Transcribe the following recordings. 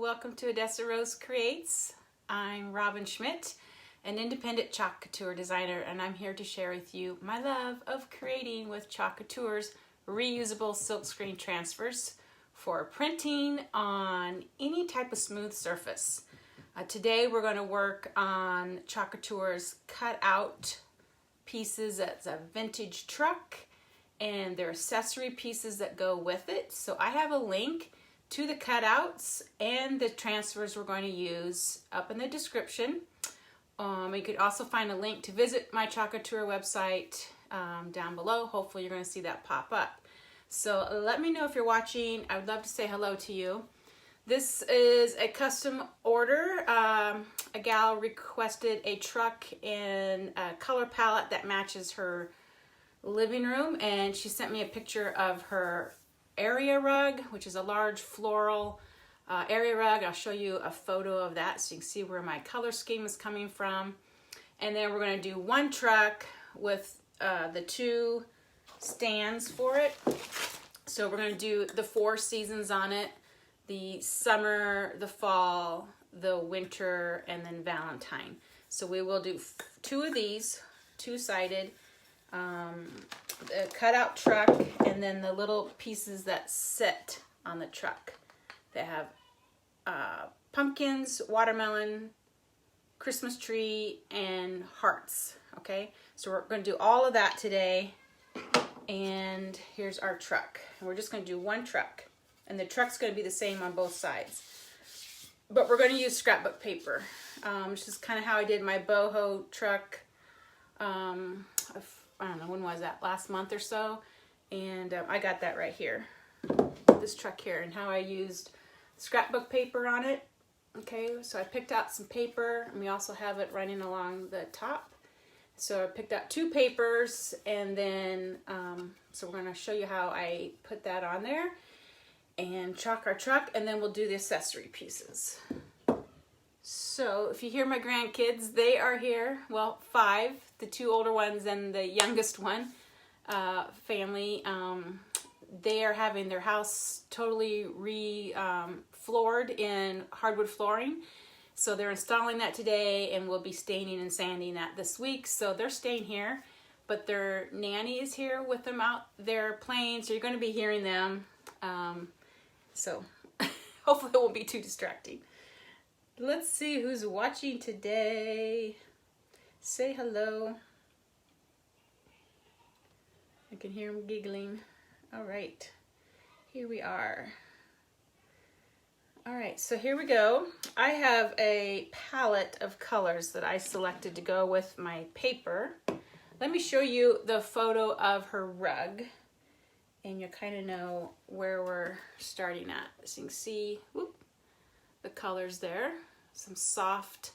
welcome to Odessa Rose Creates. I'm Robin Schmidt, an independent chalk couture designer, and I'm here to share with you my love of creating with chalk couture's reusable silkscreen transfers for printing on any type of smooth surface. Today we're going to work on chalk couture's cut out pieces. That's a vintage truck and their accessory pieces that go with it. So I have a link to the cutouts and the transfers we're going to use up in the description. You could also find a link to visit my chalk couture website down below. Hopefully you're going to see that pop up. So let me know if you're watching. I would love to say hello to you. This is a custom order. A gal requested a truck in a color palette that matches her living room, and she sent me a picture of her area rug, which is a large floral area rug. I'll show you a photo of that so you can see where my color scheme is coming from. And then we're going to do one truck with the two stands for it. So we're going to do the 4 seasons on it: the summer, the fall, the winter, and then Valentine. So we will do 2 of these, 2-sided, the cutout truck, and then the little pieces that sit on the truck. They have pumpkins, watermelon, Christmas tree, and hearts. Okay, so we're going to do all of that today. And here's our truck. And we're just going to do one truck. And the truck's going to be the same on both sides. But we're going to use scrapbook paper. Which is kind of how I did my boho truck. I don't know, when was that? Last month or so. And I got that right here. This truck here. And how I used scrapbook paper on it. Okay, so I picked out some paper. And we also have it running along the top. So I picked out 2 papers. And then, so we're going to show you how I put that on there. And chalk our truck. And then we'll do the accessory pieces. So if you hear my grandkids, they are here. Well, 5, the 2 older ones and the youngest one, family. They are having their house totally floored in hardwood flooring. So they're installing that today, and we'll be staining and sanding that this week. So they're staying here, but their nanny is here with them out there playing. So you're going to be hearing them. So hopefully it won't be too distracting. Let's see who's watching today. Say hello. I can hear him giggling. All right, here we are. All right, so here we go. I have a palette of colors that I selected to go with my paper. Let me show you the photo of her rug, and you'll kind of know where we're starting at. So you can see, whoop, the colors there. Some soft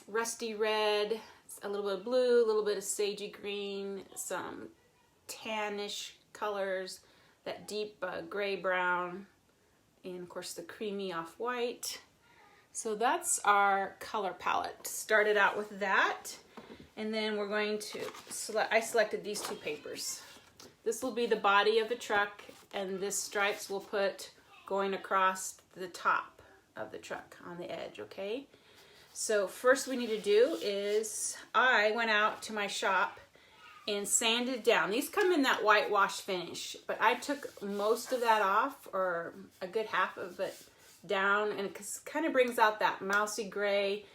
rusty red, a little bit of blue, a little bit of sagey green, some tannish colors, that deep gray brown, and of course the creamy off-white. So that's our color palette. Started out with that, and then we're going to I selected these 2 papers. This will be the body of the truck, and this stripes we'll put going across the top of the truck on the edge. Okay, so first we need to do is I went out to my shop and sanded down. These come in that whitewash finish, but I took most of that off, or a good half of it down, and it kind of brings out that mousy gray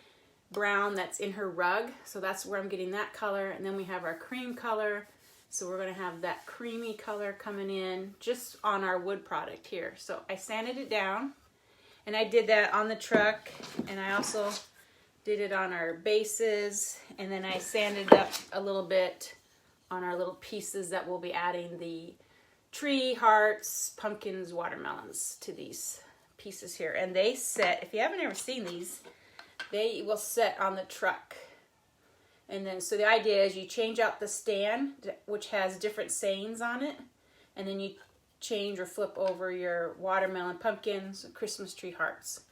brown that's in her rug. So that's where I'm getting that color. And then we have our cream color. So we're going to have that creamy color coming in just on our wood product here. So I sanded it down, and I did that on the truck, and I also did it on our bases, and then I sanded up a little bit on our little pieces that we'll be adding the tree, hearts, pumpkins, watermelons to these pieces here. And they set, if you haven't ever seen these, they will set on the truck. And then, so the idea is you change out the stand, which has different sayings on it, and then you change or flip over your watermelon, pumpkins, Christmas tree, hearts,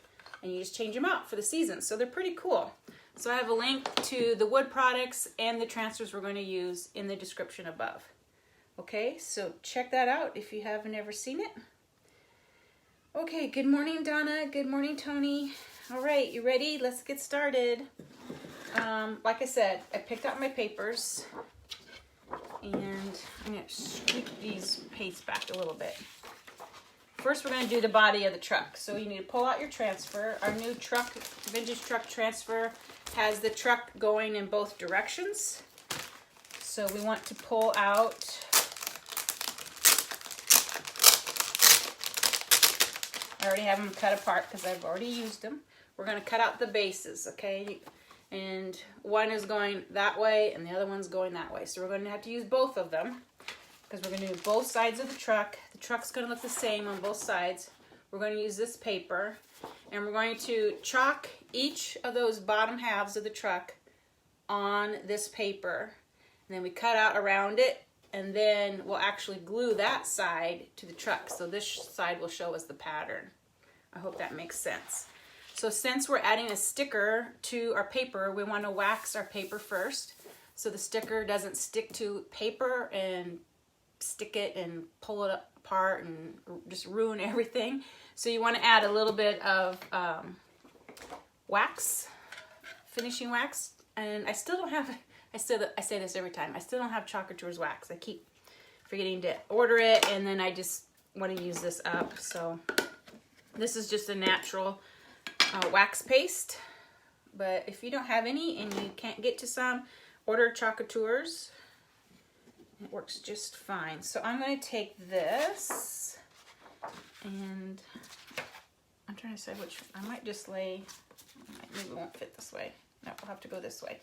and you just change them out for the season. So they're pretty cool. So I have a link to the wood products and the transfers we're going to use in the description above. Okay, so check that out if you haven't ever seen it. Okay, good morning, Donna. Good morning, Tony. All right, you ready? Let's get started. Like I said, I picked out my papers and I'm going to scoop these paste back a little bit. First, we're going to do the body of the truck. So you need to pull out your transfer. Our new truck, vintage truck transfer, has the truck going in both directions. So we want to pull out I already have them cut apart because I've already used them. We're going to cut out the bases, okay? And one is going that way and the other one's going that way. So we're going to have to use both of them because we're going to do both sides of the truck. The truck's going to look the same on both sides. We're going to use this paper and we're going to chalk each of those bottom halves of the truck on this paper. And then we cut out around it and then we'll actually glue that side to the truck. So this side will show us the pattern. I hope that makes sense. So since we're adding a sticker to our paper, we want to wax our paper first so the sticker doesn't stick to paper and stick it and pull it apart and just ruin everything. So you want to add a little bit of wax, finishing wax, and I still don't have I say this every time. I still don't have Couture's wax. I keep forgetting to order it, and then I just want to use this up. So this is just a natural wax paste. But if you don't have any and you can't get to some, order Couture's. It works just fine. So I'm going to take this, and I'm trying to decide which. I might just lay. Maybe it won't fit this way. No, we'll have to go this way.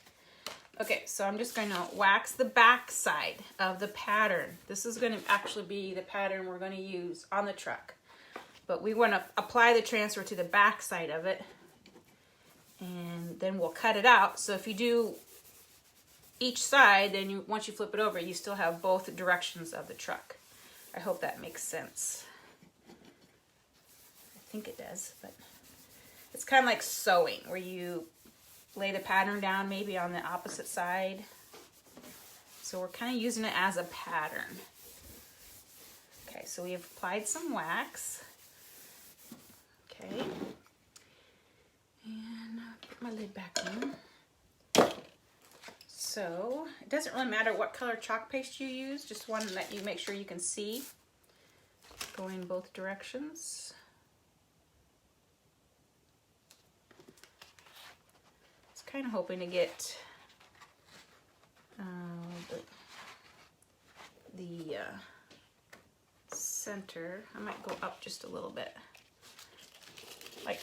Okay, so I'm just going to wax the back side of the pattern. This is going to actually be the pattern we're going to use on the truck. But we want to apply the transfer to the back side of it. And then we'll cut it out. So if you do each side, then once you flip it over, you still have both directions of the truck. I hope that makes sense. I think it does, but it's kind of like sewing, where you lay the pattern down maybe on the opposite side. So we're kind of using it as a pattern. Okay, so we have applied some wax. Okay. And put my lid back on. So it doesn't really matter what color chalk paste you use, just one that you make sure you can see going both directions. Kind of hoping to get the center. I might go up just a little bit, like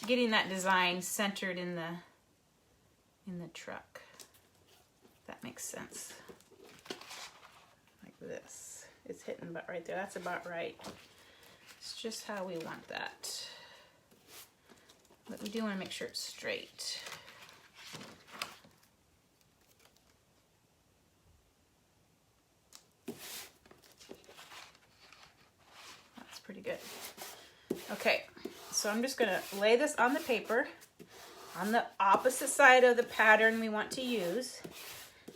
getting that design centered in the truck. If that makes sense. Like this. It's hitting about right there. That's about right. It's just how we want that. But we do want to make sure it's straight. Pretty good. Okay, so I'm just gonna lay this on the paper on the opposite side of the pattern we want to use,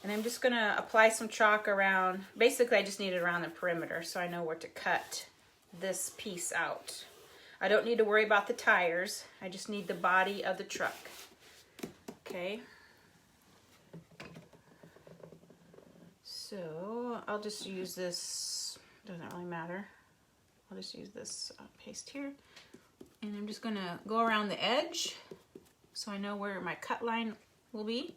and I'm just gonna apply some chalk around. Basically, I just need it around the perimeter so I know where to cut this piece out. I don't need to worry about the tires. I just need the body of the truck. Okay. So I'll just use this. Doesn't really matter. I'll just use this paste here, and I'm just gonna go around the edge so I know where my cut line will be.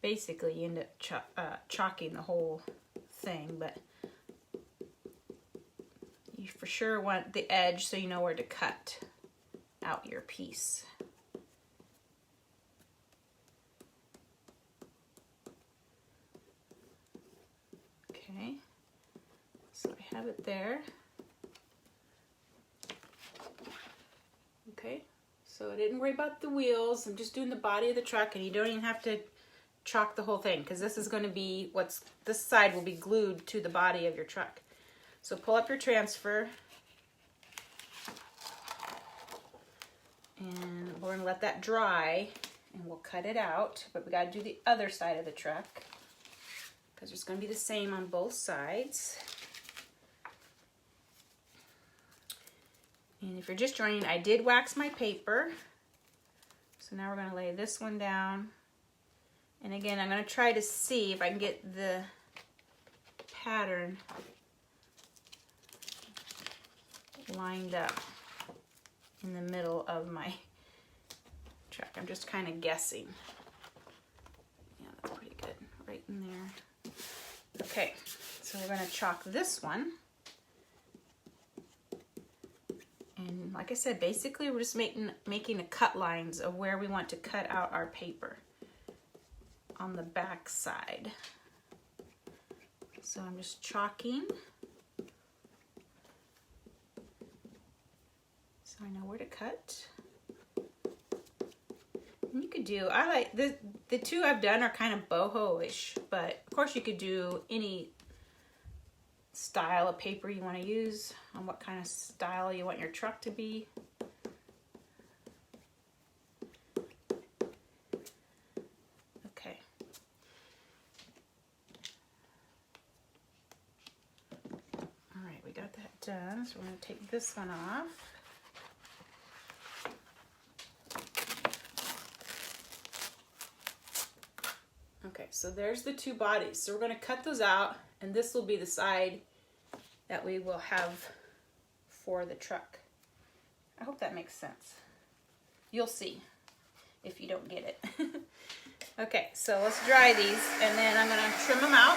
Basically, you end up chalking the whole thing, but you for sure want the edge so you know where to cut out your piece. Okay, so I have it there. Okay, so I didn't worry about the wheels. I'm just doing the body of the truck, and you don't even have to chalk the whole thing because this is going to be this side will be glued to the body of your truck. So pull up your transfer. And we're gonna let that dry and we'll cut it out, but we gotta do the other side of the truck because it's gonna be the same on both sides. And if you're just joining, I did wax my paper. So now we're gonna lay this one down. And again, I'm gonna try to see if I can get the pattern lined up in the middle of my truck. I'm just kind of guessing. Yeah, that's pretty good, right in there. Okay, so we're gonna chalk this one. And like I said, basically we're just making the cut lines of where we want to cut out our paper on the back side. So I'm just chalking so I know where to cut. And you could do, I like, the two I've done are kind of boho-ish, but of course you could do any style of paper you want to use, on what kind of style you want your truck to be. Okay. All right, we got that done, so we're going to take this one off. Okay, so there's the two bodies. So we're going to cut those out, and this will be the side that we will have for the truck. I hope that makes sense. You'll see if you don't get it. Okay, so let's dry these, and then I'm going to trim them out.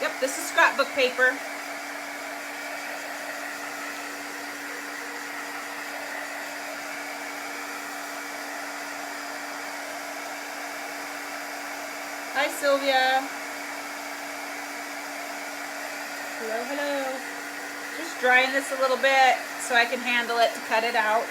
Yep, this is scrapbook paper. Hi, Sylvia. Hello, hello. Just drying this a little bit so I can handle it to cut it out.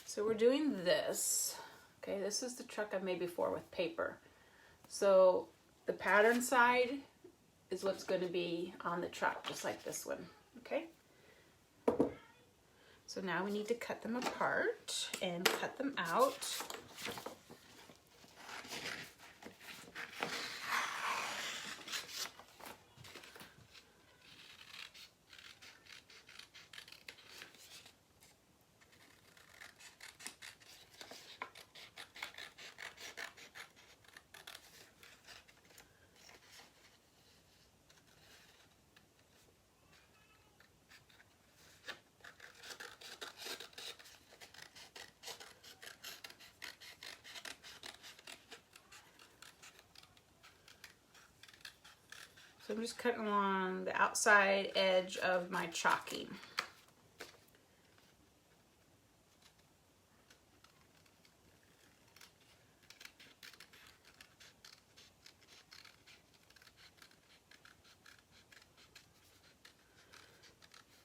So we're doing this. Okay, this is the truck I've made before with paper. So the pattern side is what's going to be on the truck, just like this one. Okay. So now we need to cut them apart and cut them out. So I'm just cutting along the outside edge of my chalking.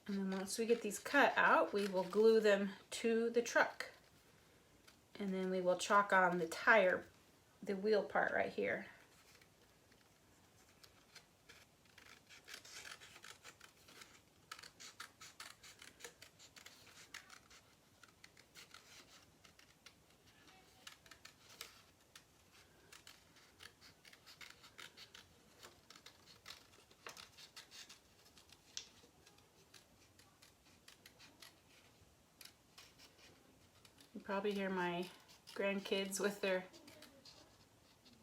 And then once we get these cut out, we will glue them to the truck. And then we will chalk on the tire, the wheel part right here. Probably hear my grandkids with their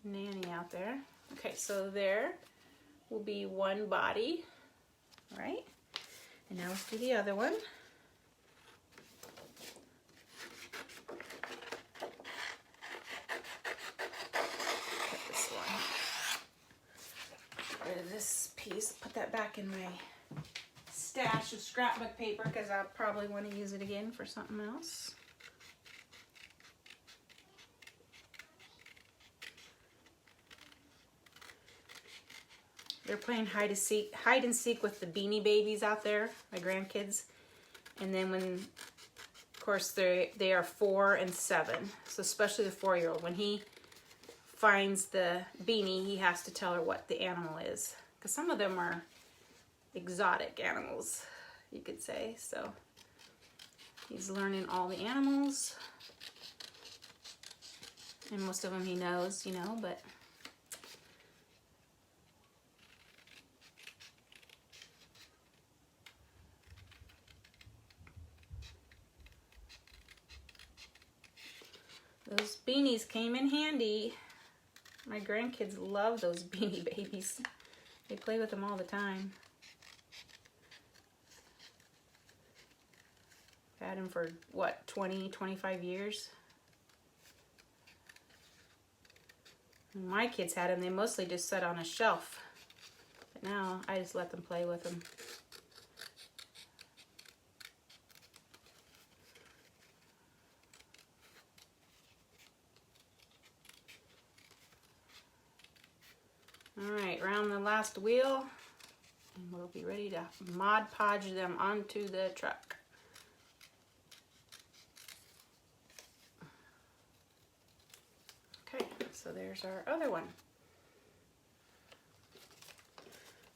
nanny out there. Okay, so there will be one body, right? And now let's do the other one. Cut this one. Get rid of this piece, put that back in my stash of scrapbook paper because I'll probably want to use it again for something else. they're playing hide and seek with the Beanie Babies out there, my grandkids. And then when, of course, they are 4 and 7. So especially the 4-year-old, when he finds the beanie, he has to tell her what the animal is. Because some of them are exotic animals, you could say. So he's learning all the animals. And most of them he knows, you know, but those beanies came in handy. My grandkids love those Beanie Babies. They play with them all the time. I've had them for, what, 20, 25 years? When my kids had them, they mostly just sat on a shelf. But now, I just let them play with them. Alright, round the last wheel, and we'll be ready to Mod Podge them onto the truck. Okay, so there's our other one.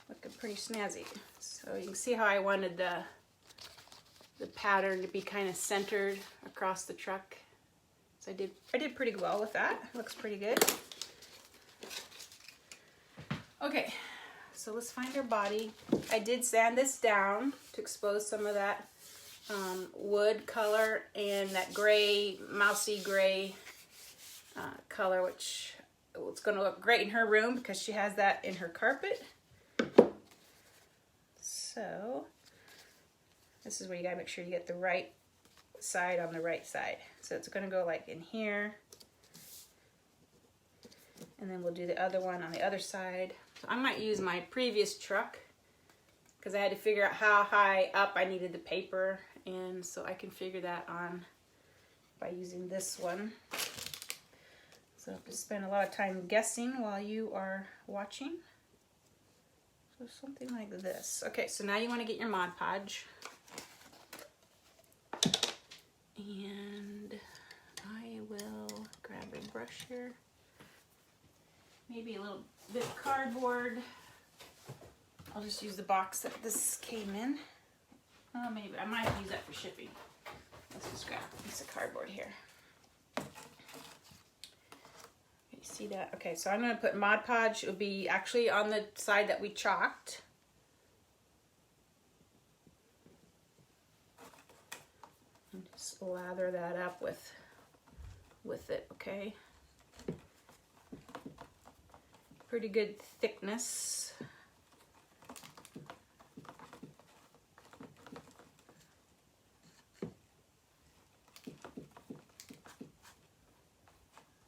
Looking pretty snazzy. So you can see how I wanted the pattern to be kind of centered across the truck. So I did pretty well with that. Looks pretty good. Okay, so let's find our body. I did sand this down to expose some of that wood color and that gray, mousy gray color, which it's going to look great in her room because she has that in her carpet. So this is where you got to make sure you get the right side on the right side. So it's going to go like in here. And then we'll do the other one on the other side. So I might use my previous truck because I had to figure out how high up I needed the paper, and so I can figure that on by using this one. So I have to spend a lot of time guessing while you are watching. So something like this. Okay, so now you want to get your Mod Podge. And I will grab a brush here. Maybe a little bit of cardboard. I'll just use the box that this came in. Maybe I might use that for shipping. Let's just grab a piece of cardboard here. You see that? Okay, so I'm going to put Mod Podge. It will be actually on the side that we chalked. And just lather that up with it, okay? Pretty good thickness.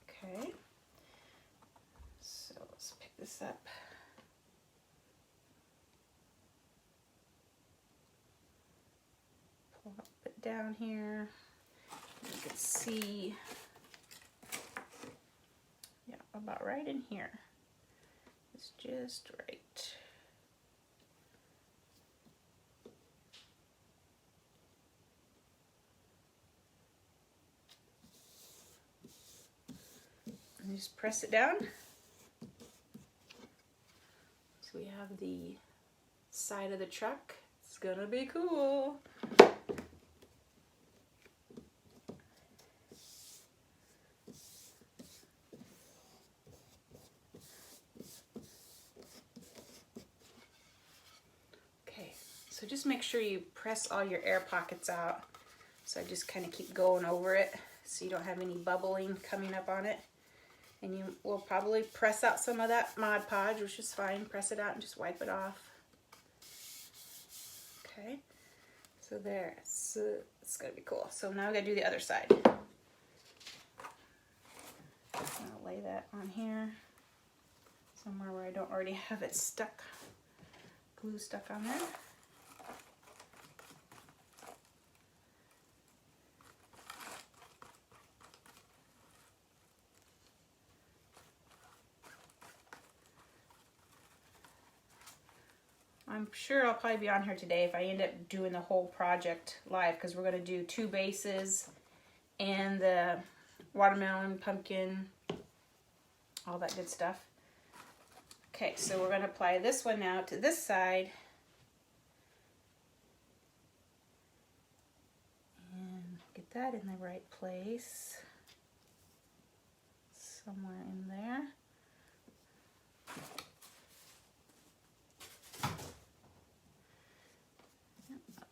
Okay, so let's pick this up. Pull it down here. You can see, yeah, about right in here. It's just right. And just press it down. So we have the side of the truck. It's gonna be cool. So just make sure you press all your air pockets out. So I just kind of keep going over it so you don't have any bubbling coming up on it. And you will probably press out some of that Mod Podge, which is fine. Press it out and just wipe it off. Okay, so there. So it's gonna be cool. So now we gotta do the other side. I'm gonna lay that on here somewhere where I don't already have it stuck, glue stuck on there. I'm sure I'll probably be on here today if I end up doing the whole project live, because we're going to do 2 bases and the watermelon, pumpkin, all that good stuff. Okay, so we're going to apply this one now to this side. And get that in the right place. Somewhere in there.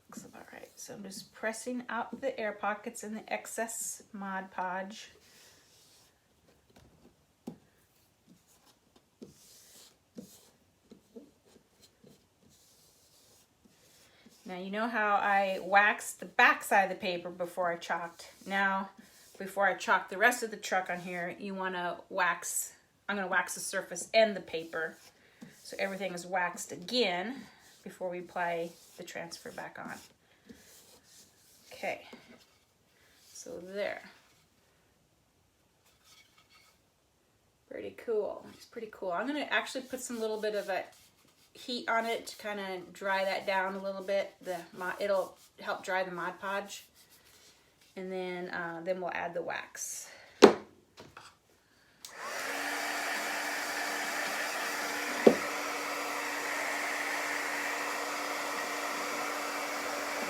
Looks about right. So I'm just pressing out the air pockets and the excess Mod Podge. Now you know how I waxed the back side of the paper before I chalked. Now, before I chalk the rest of the truck on here, you want to wax, I'm going to wax the surface and the paper. So everything is waxed again before we apply the transfer back on. Okay, so there. Pretty cool. It's pretty cool. I'm going to actually put some little bit of a heat on it to kind of dry that down a little bit. It'll help dry the Mod Podge, and then we'll add the wax.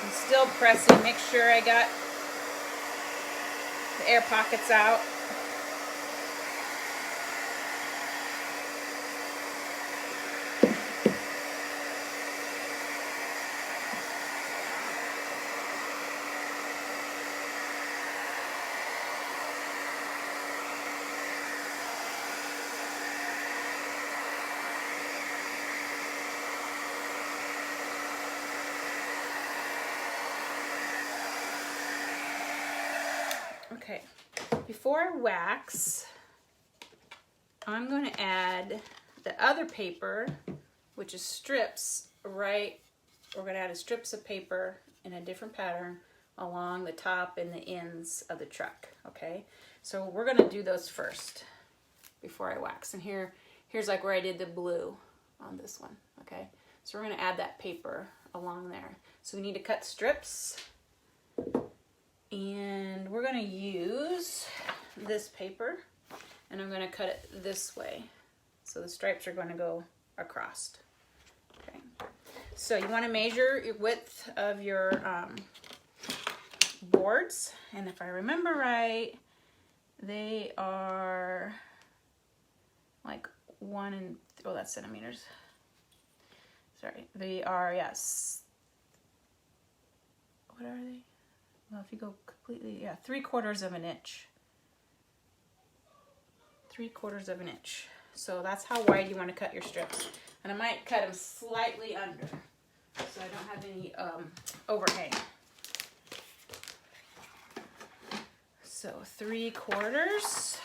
I'm still pressing, make sure I got the air pockets out. Okay, before I wax, I'm going to add the other paper, which is strips, right? We're going to add strips of paper in a different pattern along the top and the ends of the truck, okay? So we're going to do those first before I wax. And here's like where I did the blue on this one, okay? So we're going to add that paper along there. So we need to cut strips. And we're going to use this paper, and I'm going to cut it this way. So the stripes are going to go across. Okay. So you want to measure your width of your boards. And if I remember right, they are like 1 and, oh, that's centimeters. Sorry. They are, yes. What are they? Well, if you go completely, yeah, 3/4 of an inch. 3/4 of an inch. So that's how wide you want to cut your strips. And I might cut them slightly under, so I don't have any overhang. So 3/4.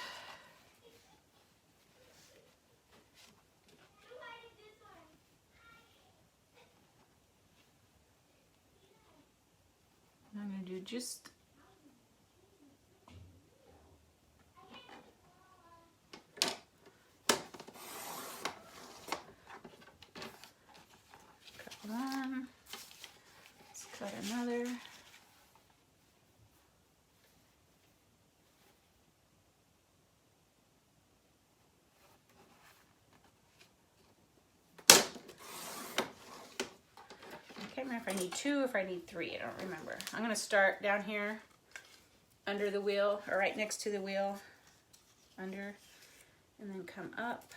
I'm going to do just cut one. Let's cut another. I can't remember if I need 2 or if I need 3. I don't remember. I'm going to start down here under the wheel, or right next to the wheel, under, and then come up.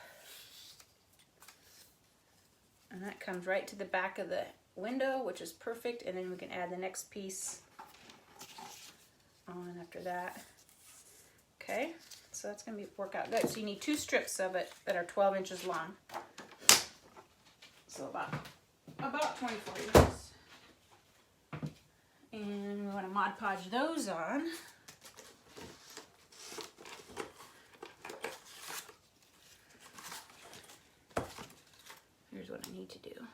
And that comes right to the back of the window, which is perfect. And then we can add the next piece on after that. Okay, so that's going to work out good. So you need 2 strips of it that are 12 inches long. So about 24 inches. And we want to Mod Podge those on. Here's what I need to do.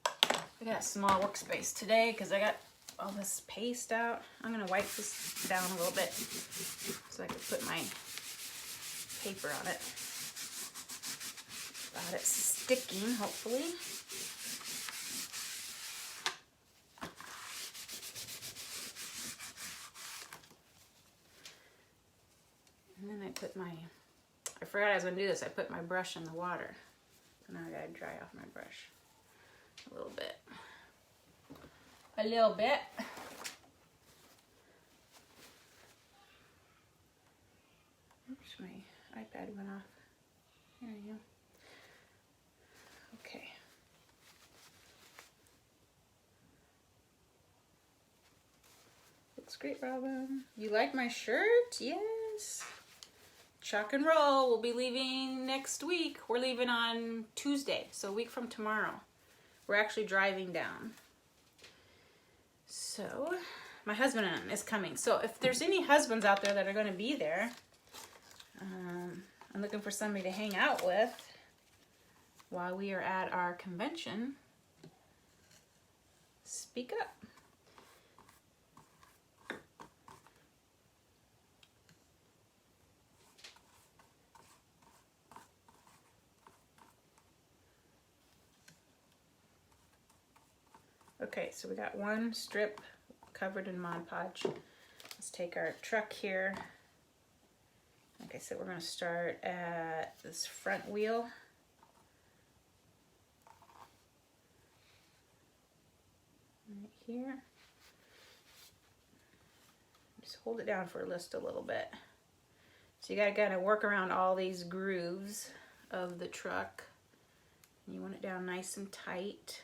I got a small workspace today because I got all this paste out. I'm going to wipe this down a little bit so I can put my paper on it. Without it sticking, hopefully. And then I put my, I forgot I was gonna do this, I put my brush in the water. So now I gotta dry off my brush a little bit. A little bit. Oops, my iPad went off. There you go. Okay. Looks great, Robin. You like my shirt? Yes. Chuck and roll. We'll be leaving next week. We're leaving on Tuesday, so a week from tomorrow. We're actually driving down. So, my husband is coming. So, if there's any husbands out there that are going to be there, I'm looking for somebody to hang out with while we are at our convention. Speak up. Okay, so we got one strip covered in Mod Podge. Let's take our truck here. Like I said, we're going to start at this front wheel. Right here. Just hold it down for just a little bit. So you got to kind of work around all these grooves of the truck. You want it down nice and tight.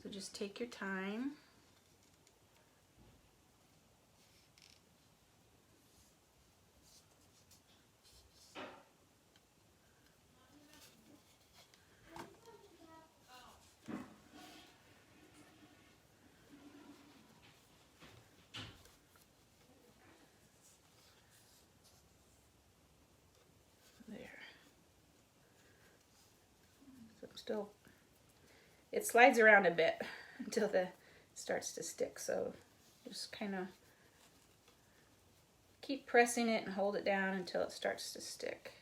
So just take your time. There. So I'm still, it slides around a bit until it starts to stick, so just kind of keep pressing it and hold it down until it starts to stick.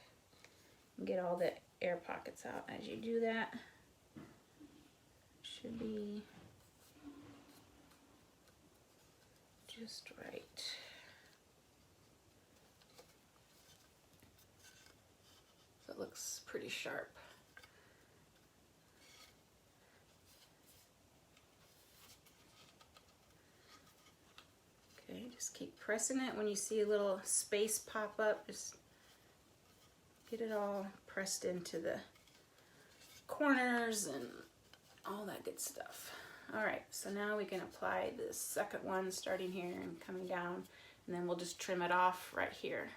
And get all the air pockets out as you do that. Should be just right. So it looks pretty sharp. Okay, just keep pressing it. When you see a little space pop up, just get it all pressed into the corners and all that good stuff. All right, so now we can apply the second one starting here and coming down, and then we'll just trim it off right here.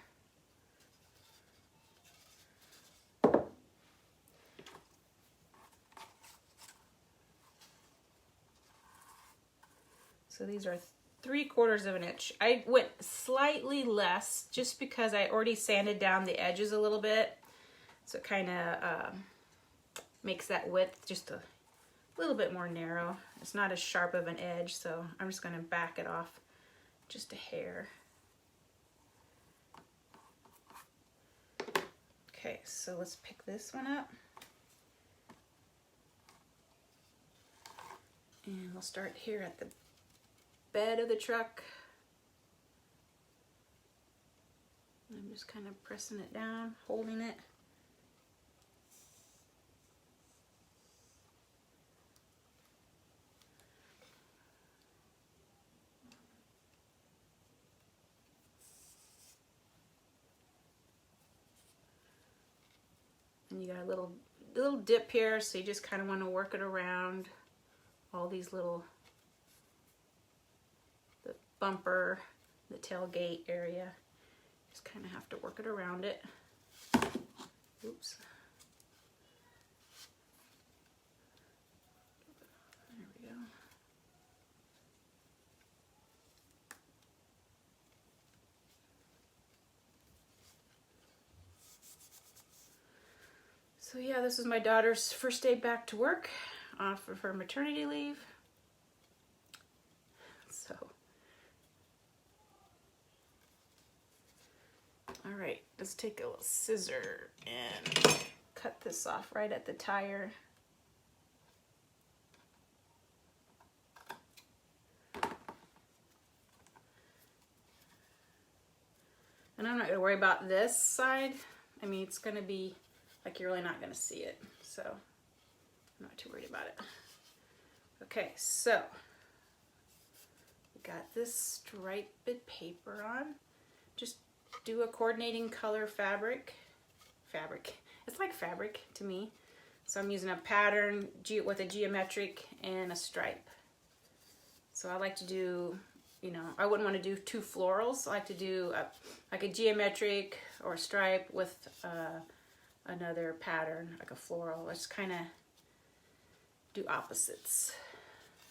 So these are 3/4 of an inch. I went slightly less just because I already sanded down the edges a little bit. So it kind of makes that width just a little bit more narrow. It's not as sharp of an edge, so I'm just going to back it off just a hair. Okay, so let's pick this one up. And we'll start here at the bed of the truck. I'm just kind of pressing it down, holding it. And you got a little dip here, so you just kind of want to work it around all these little, the bumper, the tailgate area. Just kind of have to work it around it. Oops. There we go. So yeah, this is my daughter's first day back to work off of her maternity leave. So, all right, let's take a little scissor and cut this off right at the tire. And I'm not going to worry about this side. I mean, it's going to be like you're really not going to see it. So I'm not too worried about it. Okay, so we got this striped paper on. Just do a coordinating color fabric. It's like fabric to me. So I'm using a pattern with a geometric and a stripe. So I like to do, you know, I wouldn't want to do two florals. I like to do like a geometric or a stripe with another pattern, like a floral. Let's kind of do opposites.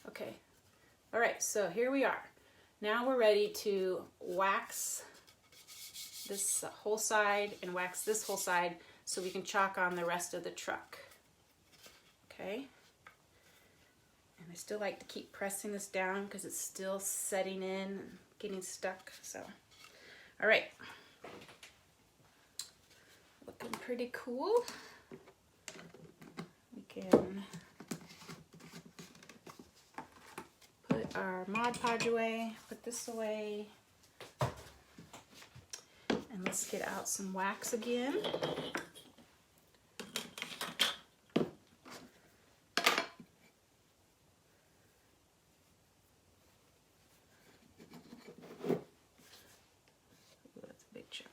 Okay. All right, so here we are. Now we're ready to wax this whole side and wax this whole side so we can chalk on the rest of the truck. Okay. And I still like to keep pressing this down because it's still setting in and getting stuck. So, all right. Looking pretty cool. We can put our Mod Podge away, put this away. And let's get out some wax again. That's a big chunk.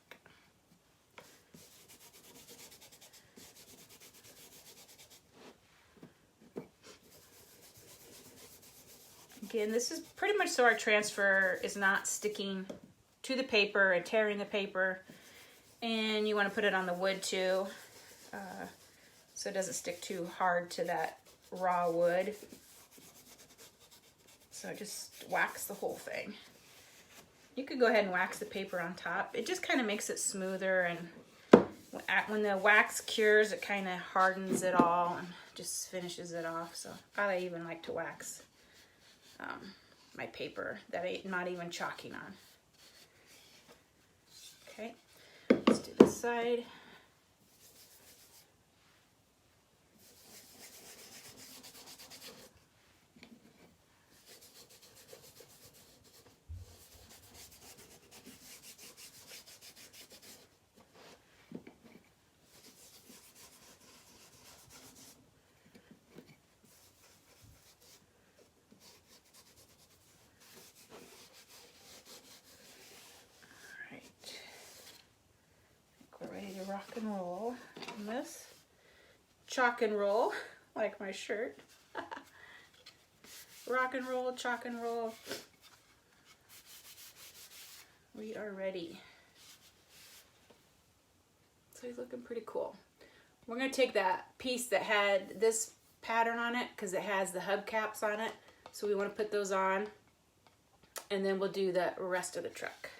Again, this is pretty much so our transfer is not sticking to the paper and tearing the paper, and you want to put it on the wood too, so it doesn't stick too hard to that raw wood. So just wax the whole thing. You could go ahead and wax the paper on top. It just kind of makes it smoother, and when the wax cures, it kind of hardens it all and just finishes it off. So I even like to wax my paper that I'm not even chalking on. Okay, let's do this side. Rock and roll on this. Chalk and roll, like my shirt. Rock and roll, chalk and roll. We are ready. So he's looking pretty cool. We're going to take that piece that had this pattern on it because it has the hubcaps on it. So we want to put those on, and then we'll do the rest of the truck.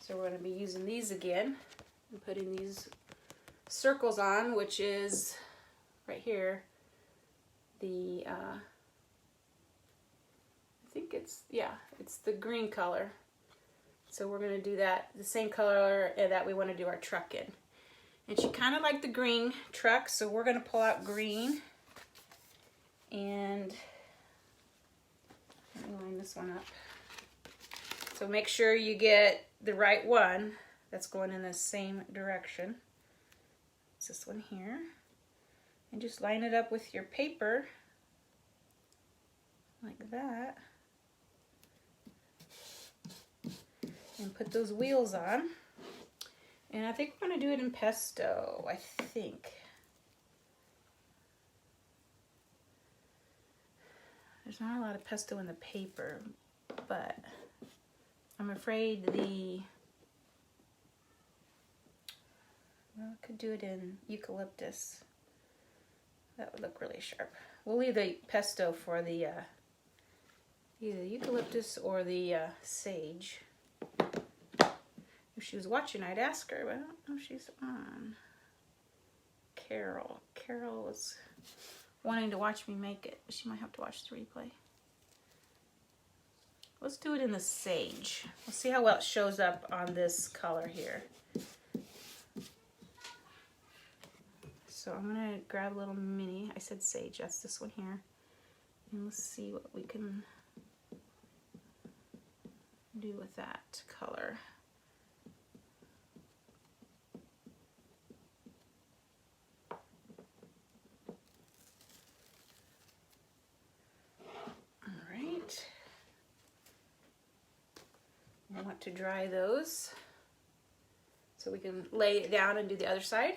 So we're going to be using these again and putting these circles on, which is right here. The I think it's the green color. So we're going to do that the same color that we want to do our truck in. And she kind of liked the green truck, so we're going to pull out green and line this one up. So make sure you get the right one that's going in the same direction. It's this one here. And just line it up with your paper like that. And put those wheels on. And I think we're going to do it in pesto, I think. There's not a lot of pesto in the paper, but I'm afraid I could do it in eucalyptus. That would look really sharp. We'll leave the pesto for the either eucalyptus or the sage. If she was watching, I'd ask her, but I don't know if she's on. Carol was wanting to watch me make it. She might have to watch the replay. Let's do it in the sage. We'll see how well it shows up on this color here. So I'm gonna grab a little mini, I said sage, that's this one here. And let's see what we can do with that color. I want to dry those so we can lay it down and do the other side.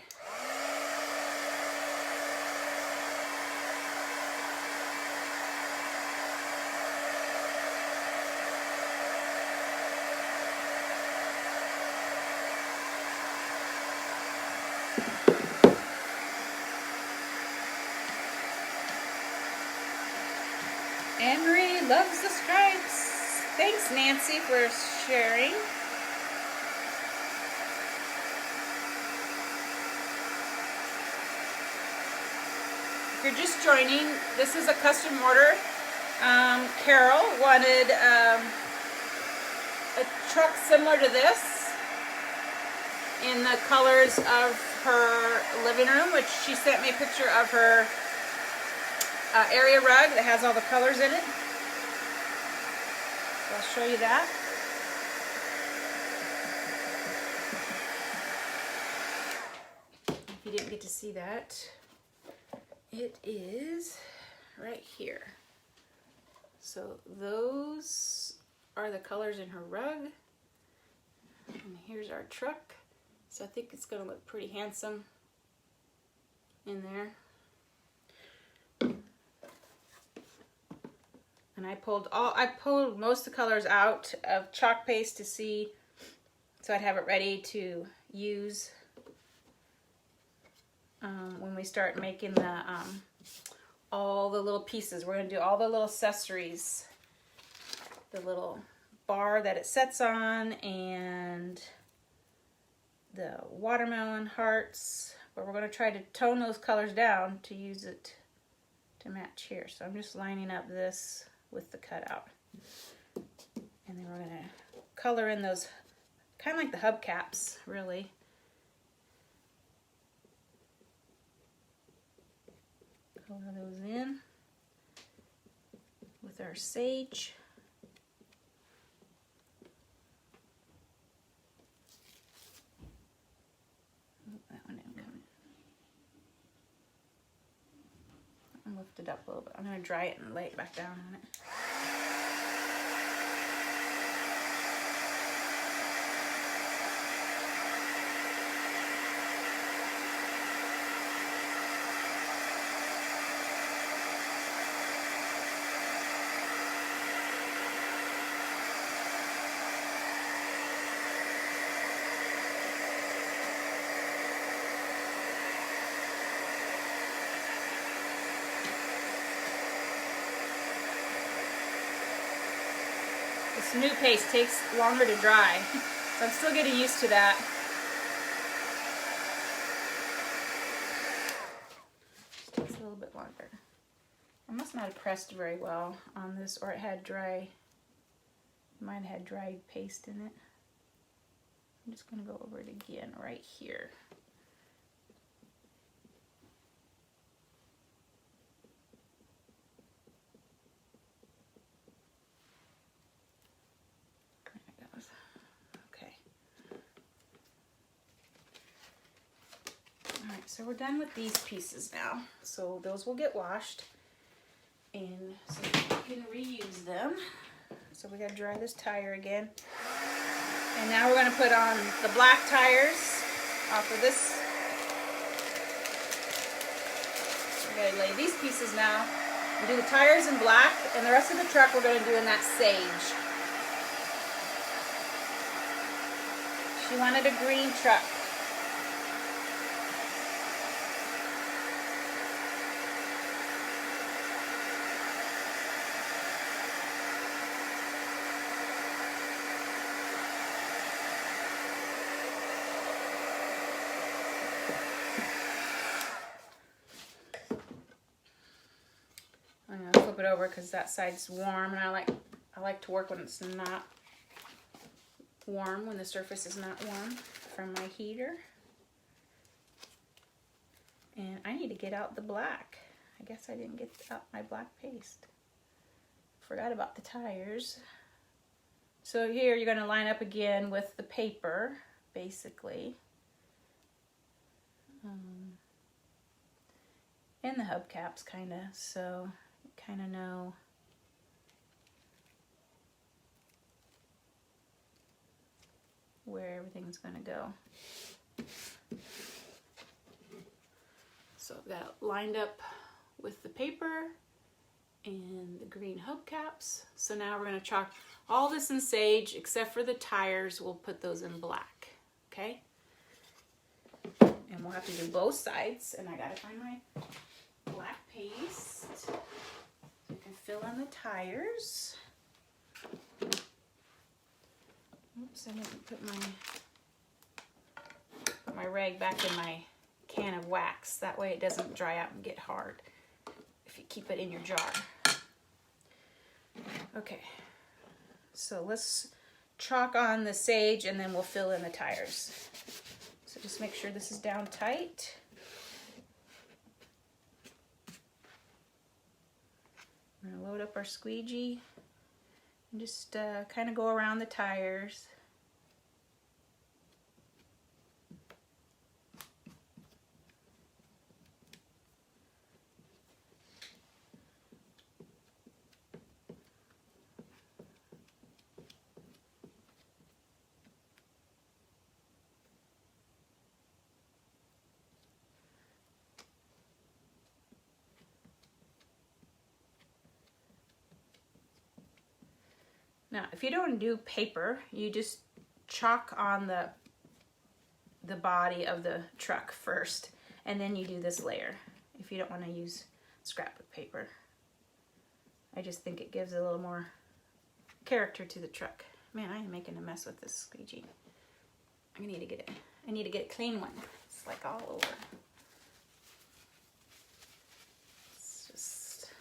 Anne-Marie loves the stripes. Thanks, Nancy, for sharing. If you're just joining, this is a custom order. Carol wanted a truck similar to this in the colors of her living room, which she sent me a picture of her area rug that has all the colors in it. So I'll show you that. If you didn't get to see that, it is right here. So those are the colors in her rug. And here's our truck. So I think it's going to look pretty handsome in there. And I pulled most of the colors out of chalk paste to see, so I'd have it ready to use when we start making the all the little pieces. We're going to do all the little accessories, the little bar that it sets on, and the watermelon hearts. But we're going to try to tone those colors down to use it to match here. So I'm just lining up this with the cutout. And then we're going to color in those, kind of like the hubcaps, really. Color those in with our sage. Oh, that one didn't come in. I'll lift it up a little bit. I'm going to dry it and lay it back down on it. This new paste takes longer to dry, so I'm still getting used to that. It takes a little bit longer. I must not have pressed very well on this, or it had dry, mine had dried paste in it. I'm just going to go over it again right here. Alright, so we're done with these pieces now. So those will get washed, and so we can reuse them. So we gotta dry this tire again. And now we're gonna put on the black tires off of this. We're gonna lay these pieces now and do the tires in black, and the rest of the truck we're gonna do in that sage. She wanted a green truck. I'm gonna flip it over because that side's warm, and I like I like to work when it's not warm, when the surface is not warm from my heater. And I need to get out the black. I guess I didn't get out my black paste. Forgot about the tires. So here you're going to line up again with the paper, basically. And the hubcaps, kind of, so you kind of know where everything's going to go. So I've got it lined up with the paper and the green hubcaps. So now we're going to chalk all this in sage except for the tires. We'll put those in black, okay? And we'll have to do both sides. And I got to find my black paste. You can fill in the tires. Oops, I didn't put my rag back in my can of wax. That way it doesn't dry out and get hard if you keep it in your jar. Okay, so let's chalk on the sage and then we'll fill in the tires. So just make sure this is down tight. We're gonna load up our squeegee and just kind of go around the tires. Now, if you don't do paper, you just chalk on the body of the truck first, and then you do this layer if you don't want to use scrapbook paper. I just think it gives a little more character to the truck. Man, I am making a mess with this squeegee. I need to get a clean one. It's like all over. It's just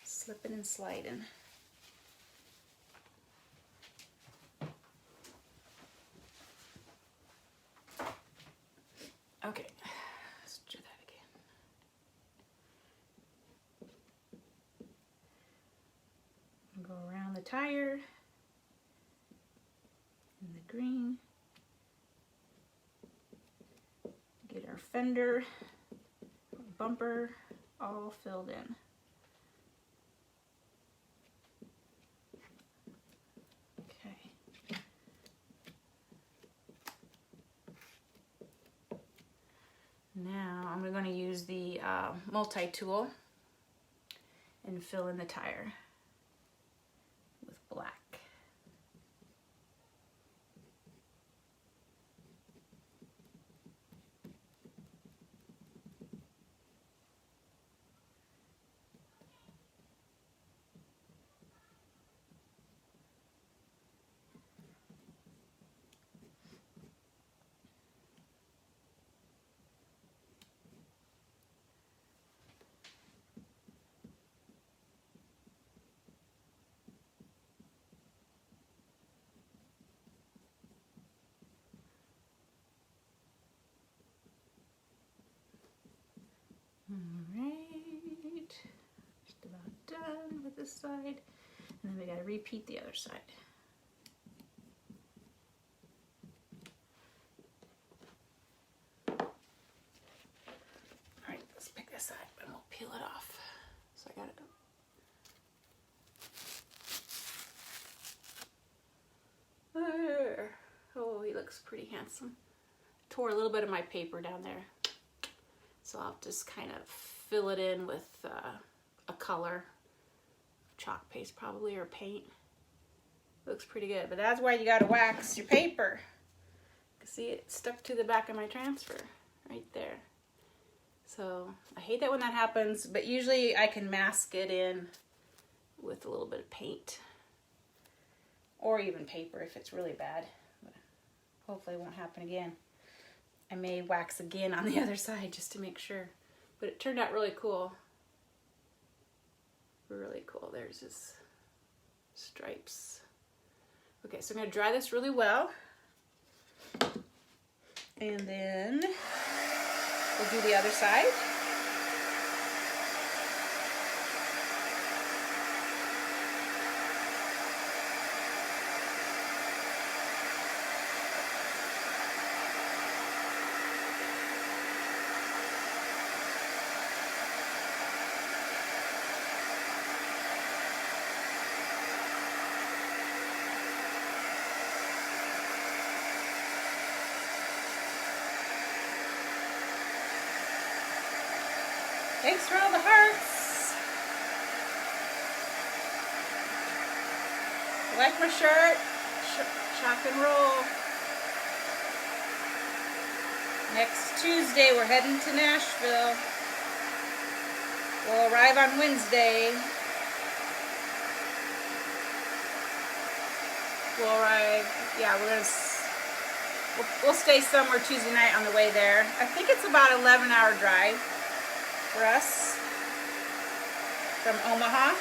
slipping and sliding. Okay, let's do that again. Go around the tire and the green. Get our fender, bumper all filled in. Now I'm going to use the multi-tool and fill in the tire with black. Alright, just about done with this side, and then we got to repeat the other side. Alright, let's pick this side and we'll peel it off. So I got it. There. Oh, he looks pretty handsome. Tore a little bit of my paper down there. So I'll just kind of fill it in with a color, chalk paste probably, or paint. Looks pretty good, but that's why you gotta wax your paper. See, it stuck to the back of my transfer right there. So I hate that when that happens, but usually I can mask it in with a little bit of paint. Or even paper if it's really bad. But hopefully it won't happen again. I may wax again on the other side just to make sure. But it turned out really cool. Really cool. There's this stripes. Okay, so I'm going to dry this really well. And then we'll do the other side. Thanks for all the hearts. Like my shirt, shock and roll. Next Tuesday, we're heading to Nashville. We'll arrive on Wednesday. We'll stay somewhere Tuesday night on the way there. I think it's about an 11-hour drive for us from Omaha.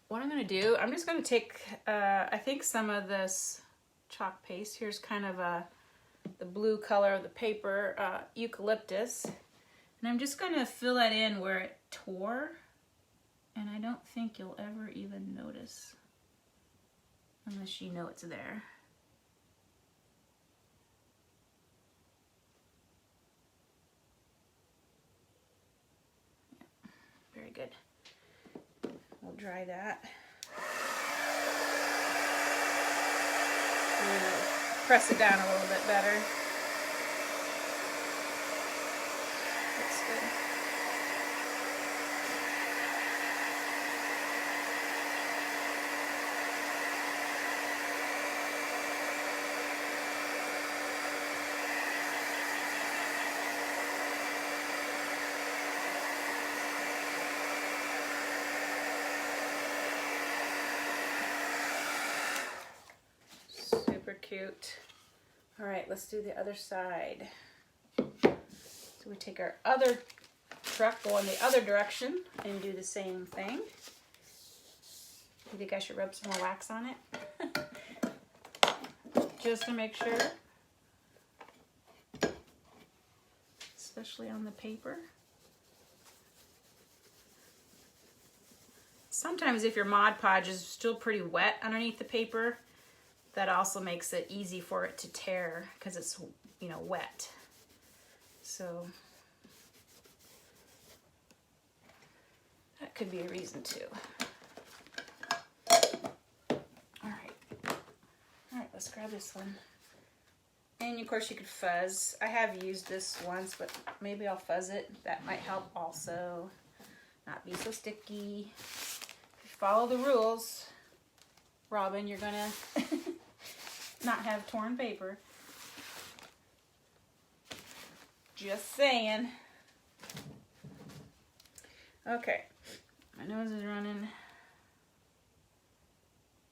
What I'm going to do, I'm just going to take, I think some of this chalk paste. Here's kind of the blue color of the paper, eucalyptus. And I'm just going to fill that in where it tore. And I don't think you'll ever even notice unless you know it's there. Yeah, very good. We'll dry that. We'll press it down a little bit better. Looks good. Cute. All right, let's do the other side. So we take our other truck, go in the other direction, and do the same thing. You think I should rub some more wax on it? Just to make sure. Especially on the paper. Sometimes if your Mod Podge is still pretty wet underneath the paper, that also makes it easy for it to tear because it's, you know, wet. So that could be a reason too. All right, let's grab this one. And of course you could fuzz. I have used this once, but maybe I'll fuzz it. That might help also. Not be so sticky. If you follow the rules, Robin, you're gonna not have torn paper. Just saying. Okay, my nose is running.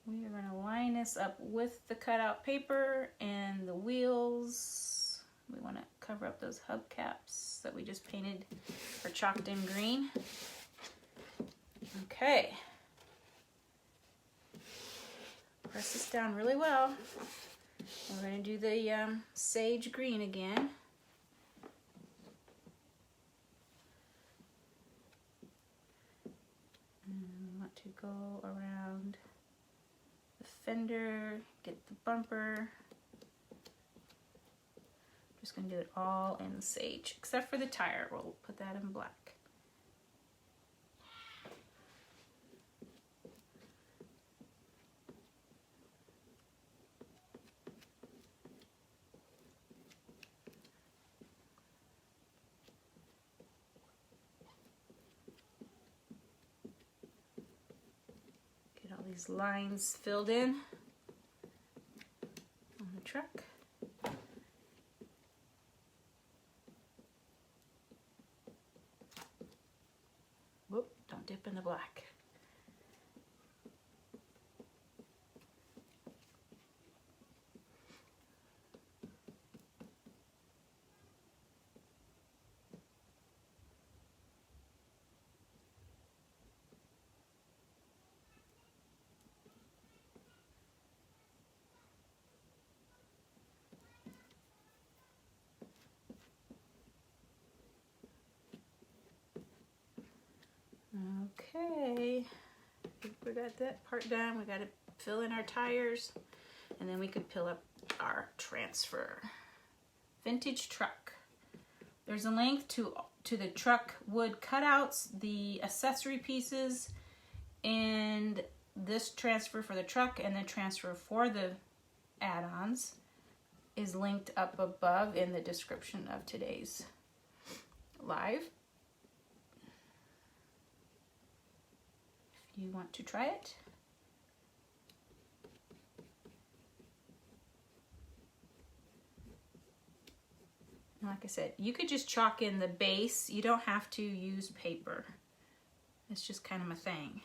We are gonna line this up with the cutout paper and the wheels. We wanna cover up those hubcaps that we just painted or chalked in green. Okay. Press this down really well. We're going to do the sage green again. And we want to go around the fender, get the bumper. Just going to do it all in sage, except for the tire. We'll put that in black. These lines filled in on the truck. Whoop, don't dip in the black. got that part done. We got to fill in our tires, and then we could fill up our transfer. Vintage truck. There's a link to the truck wood cutouts, the accessory pieces, and this transfer for the truck and the transfer for the add-ons is linked up above in the description of today's live. If you want to try it. And like I said, you could just chalk in the base. You don't have to use paper. It's just kind of my thing.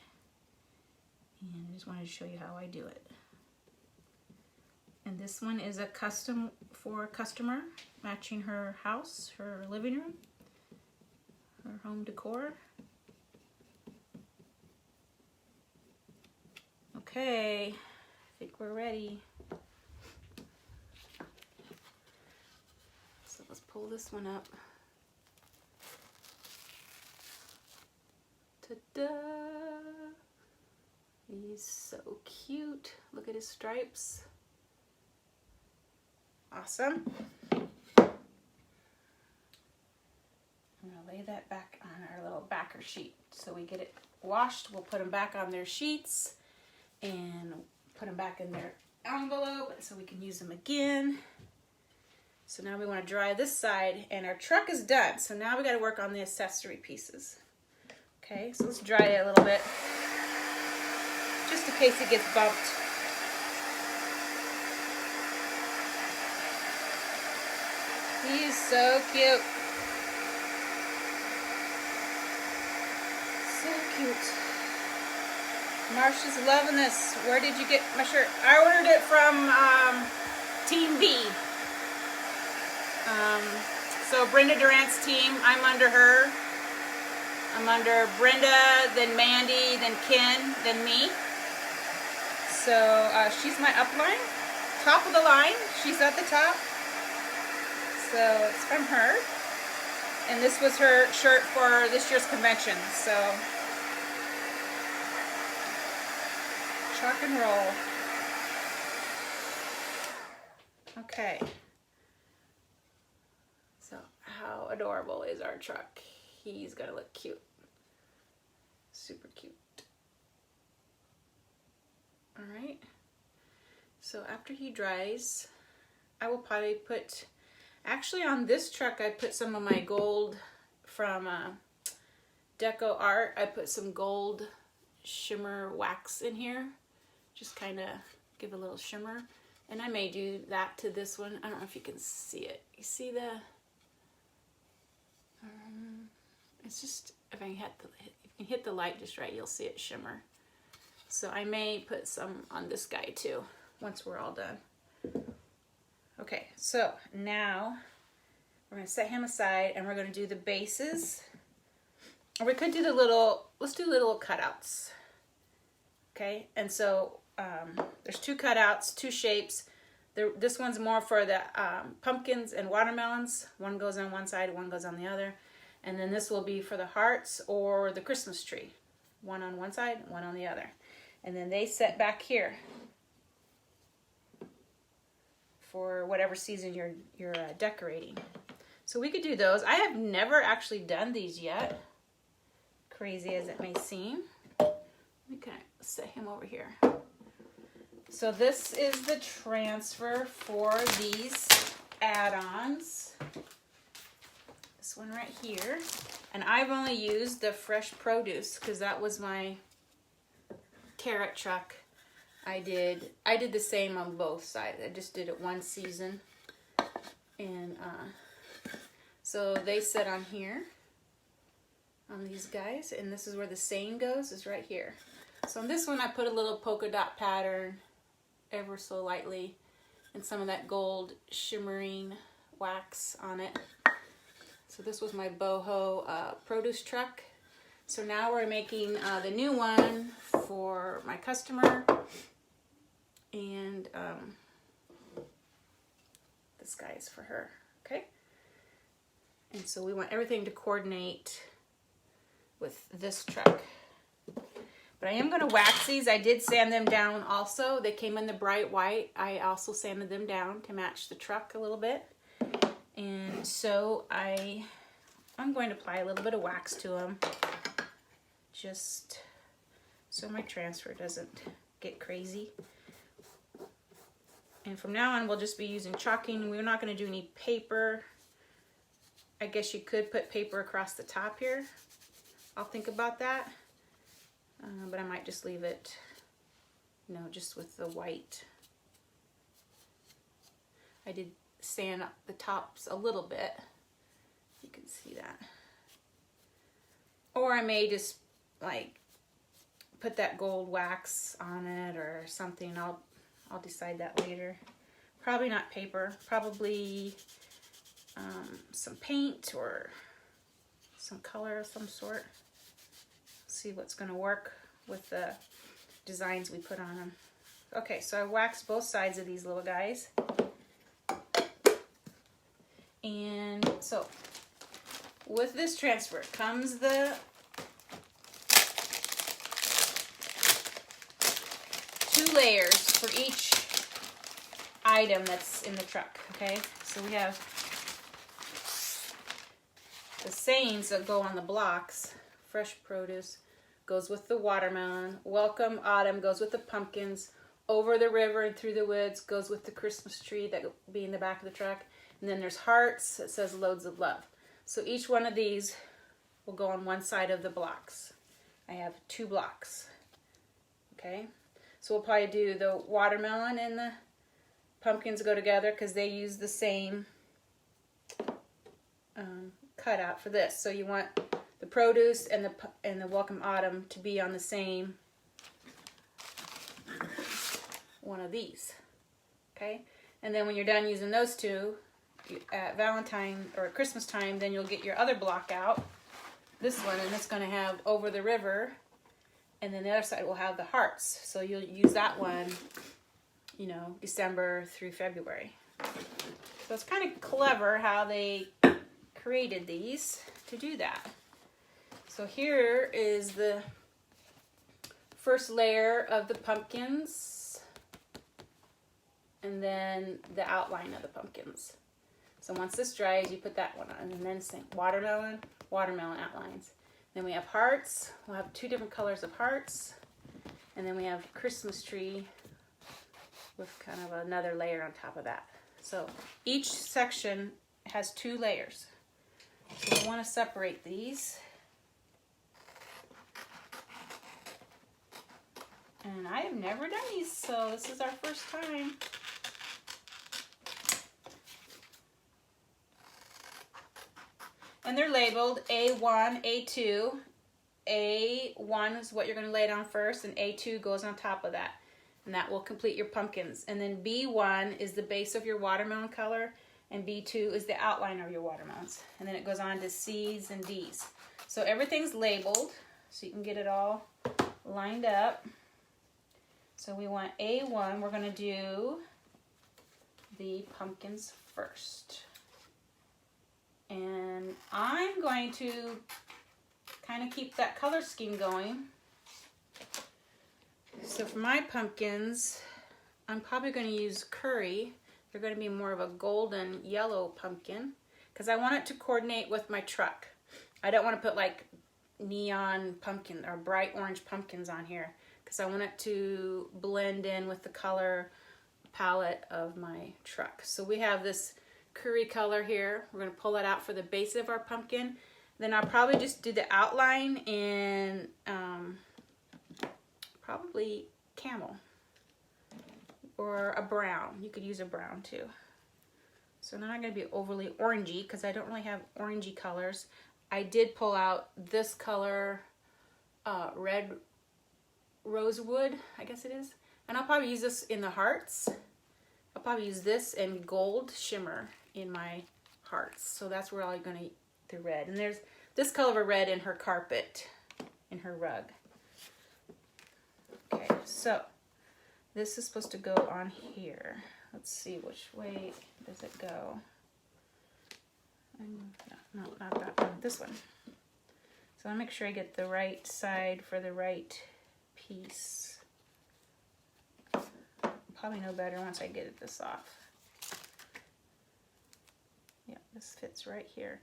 And I just wanted to show you how I do it. And this one is a custom for a customer, matching her house, her living room, her home decor. Okay, I think we're ready. So let's pull this one up. Ta-da! He's so cute. Look at his stripes. Awesome. I'm gonna lay that back on our little backer sheet. So we get it washed, we'll put them back on their sheets and put them back in their envelope so we can use them again. So now we want to dry this side, and our truck is done. So now we got to work on the accessory pieces. Okay, so let's dry it a little bit, just in case it gets bumped. He is so cute. So cute. Marsha's loving this. Where did you get my shirt? I ordered it from Team B. So Brenda Durant's team, I'm under her. I'm under Brenda, then Mandy, then Ken, then me. So she's my upline, top of the line. She's at the top. So it's from her. And this was her shirt for this year's convention. So chalk and roll. Okay. So how adorable is our truck? He's gonna look cute. Super cute. All right. So after he dries, I will probably put, actually on this truck I put some of my gold from Deco Art. I put some gold shimmer wax in here. Just kind of give a little shimmer. And I may do that to this one. I don't know if you can see it. You see the... it's just, if I can hit the light just right, you'll see it shimmer. So I may put some on this guy too, once we're all done. Okay, so now we're gonna set him aside and we're gonna do the bases. Or we could do the little, let's do little cutouts. Okay, and so there's two cutouts, two shapes. This one's more for the pumpkins and watermelons. One goes on one side, one goes on the other. And then this will be for the hearts or the Christmas tree. One on one side, one on the other. And then they set back here for whatever season you're decorating. So we could do those. I have never actually done these yet, crazy as it may seem. We can set him over here. So this is the transfer for these add-ons. This one right here. And I've only used the fresh produce because that was my carrot truck. I did the same on both sides. I just did it one season. And so they sit on here, on these guys. And this is where the seine goes, is right here. So on this one I put a little polka dot pattern ever so lightly and some of that gold shimmering wax on it. So this was my Boho produce truck. So now we're making the new one for my customer. And this guy is for her, okay? And so we want everything to coordinate with this truck. But I am going to wax these. I did sand them down also. They came in the bright white. I also sanded them down to match the truck a little bit. And so I'm going to apply a little bit of wax to them, just so my transfer doesn't get crazy. And from now on, we'll just be using chalking. We're not going to do any paper. I guess you could put paper across the top here. I'll think about that. But I might just leave it, you know, just with the white. I did sand up the tops a little bit. You can see that. Or I may just like put that gold wax on it or something. I'll decide that later. Probably not paper. Probably some paint or some color of some sort. See what's going to work with the designs we put on them. Okay, so I waxed both sides of these little guys. And so with this transfer comes the two layers for each item that's in the truck, okay? So we have the sayings that go on the blocks. Fresh produce goes with the watermelon. Welcome autumn goes with the pumpkins. Over the river and through the woods goes with the Christmas tree that will be in the back of the truck. And then there's hearts that says loads of love. So each one of these will go on one side of the blocks. I have 2 blocks. Okay, so we'll probably do the watermelon and the pumpkins go together because they use the same cutout for this. So you want the produce and the welcome autumn to be on the same one of these. Okay, and then when you're done using those two at Valentine or at Christmas time, then you'll get your other block out, this one, and it's going to have over the river, and then the other side will have the hearts. So you'll use that one, you know, December through February. So it's kind of clever how they created these to do that. So here is the first layer of the pumpkins, and then the outline of the pumpkins. So once this dries, you put that one on, and then same watermelon, watermelon outlines. Then we have hearts. We'll have 2 different colors of hearts, and then we have Christmas tree with kind of another layer on top of that. So each section has 2 layers. So we want to separate these. And I have never done these, so this is our first time. And they're labeled A1, A2. A1 is what you're going to lay down first, and A2 goes on top of that. And that will complete your pumpkins. And then B1 is the base of your watermelon color, and B2 is the outline of your watermelons. And then it goes on to C's and D's. So everything's labeled, so you can get it all lined up. So we want A1, we're going to do the pumpkins first. And I'm going to kind of keep that color scheme going. So for my pumpkins, I'm probably going to use curry. They're going to be more of a golden yellow pumpkin because I want it to coordinate with my truck. I don't want to put like neon pumpkin or bright orange pumpkins on here because I want it to blend in with the color palette of my truck. So we have this curry color here. We're going to pull that out for the base of our pumpkin. Then I'll probably just do the outline in probably camel or a brown. You could use a brown too. So they're not going to be overly orangey because I don't really have orangey colors. I did pull out this color, red rosewood, I guess it is. And I'll probably use this in the hearts. I'll probably use this and gold shimmer in my hearts. So that's where I'm going to the red. And there's this color of red in her carpet, in her rug. Okay, so this is supposed to go on here. Let's see, which way does it go? No, not that one, this one. So I'll make sure I get the right side for the right piece. Probably know better once I get this off. Yeah, this fits right here.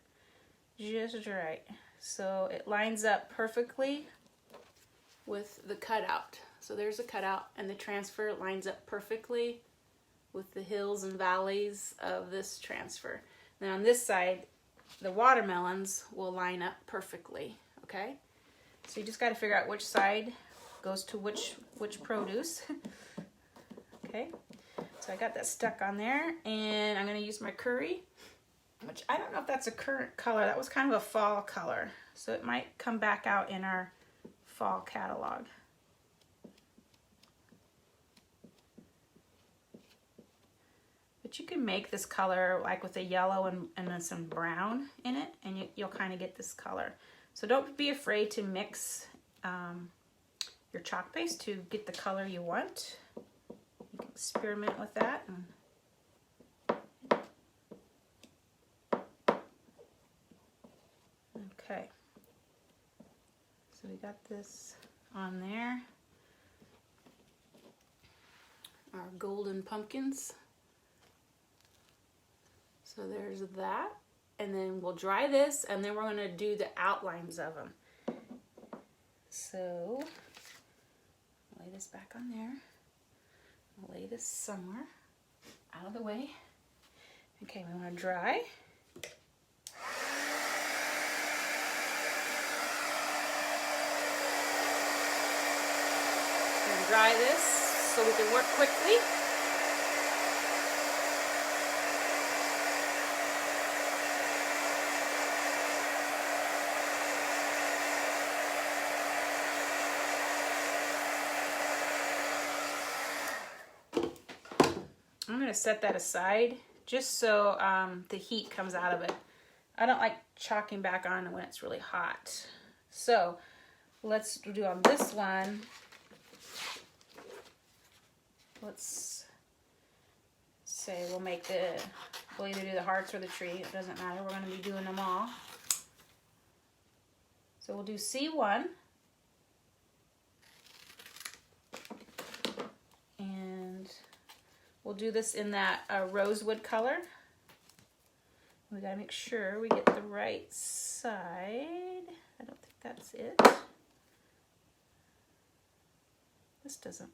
Just right. So it lines up perfectly with the cutout. So there's a cutout, and the transfer lines up perfectly with the hills and valleys of this transfer. Now on this side, the watermelons will line up perfectly, okay? So you just got to figure out which side goes to which produce. Okay, so I got that stuck on there, and I'm going to use my curry, which I don't know if that's a current color. That was kind of a fall color, so it might come back out in our fall catalog. But you can make this color like with a yellow and then some brown in it, and you'll kind of get this color. So don't be afraid to mix your chalk paste to get the color you want. You can experiment with that. Okay. So we got this on there. Our golden pumpkins. So there's that, and then we'll dry this, and then we're going to do the outlines of them. So lay this back on there. I'll lay this somewhere out of the way. Okay, we want to dry. And dry this so we can work quickly. I'm going to set that aside just so the heat comes out of it. I don't like chalking back on when it's really hot. So let's do on this one. Let's say we'll either do the hearts or the tree. It doesn't matter. We're going to be doing them all. So we'll do C1. And we'll do this in that rosewood color. We got to make sure we get the right side. I don't think that's it. This doesn't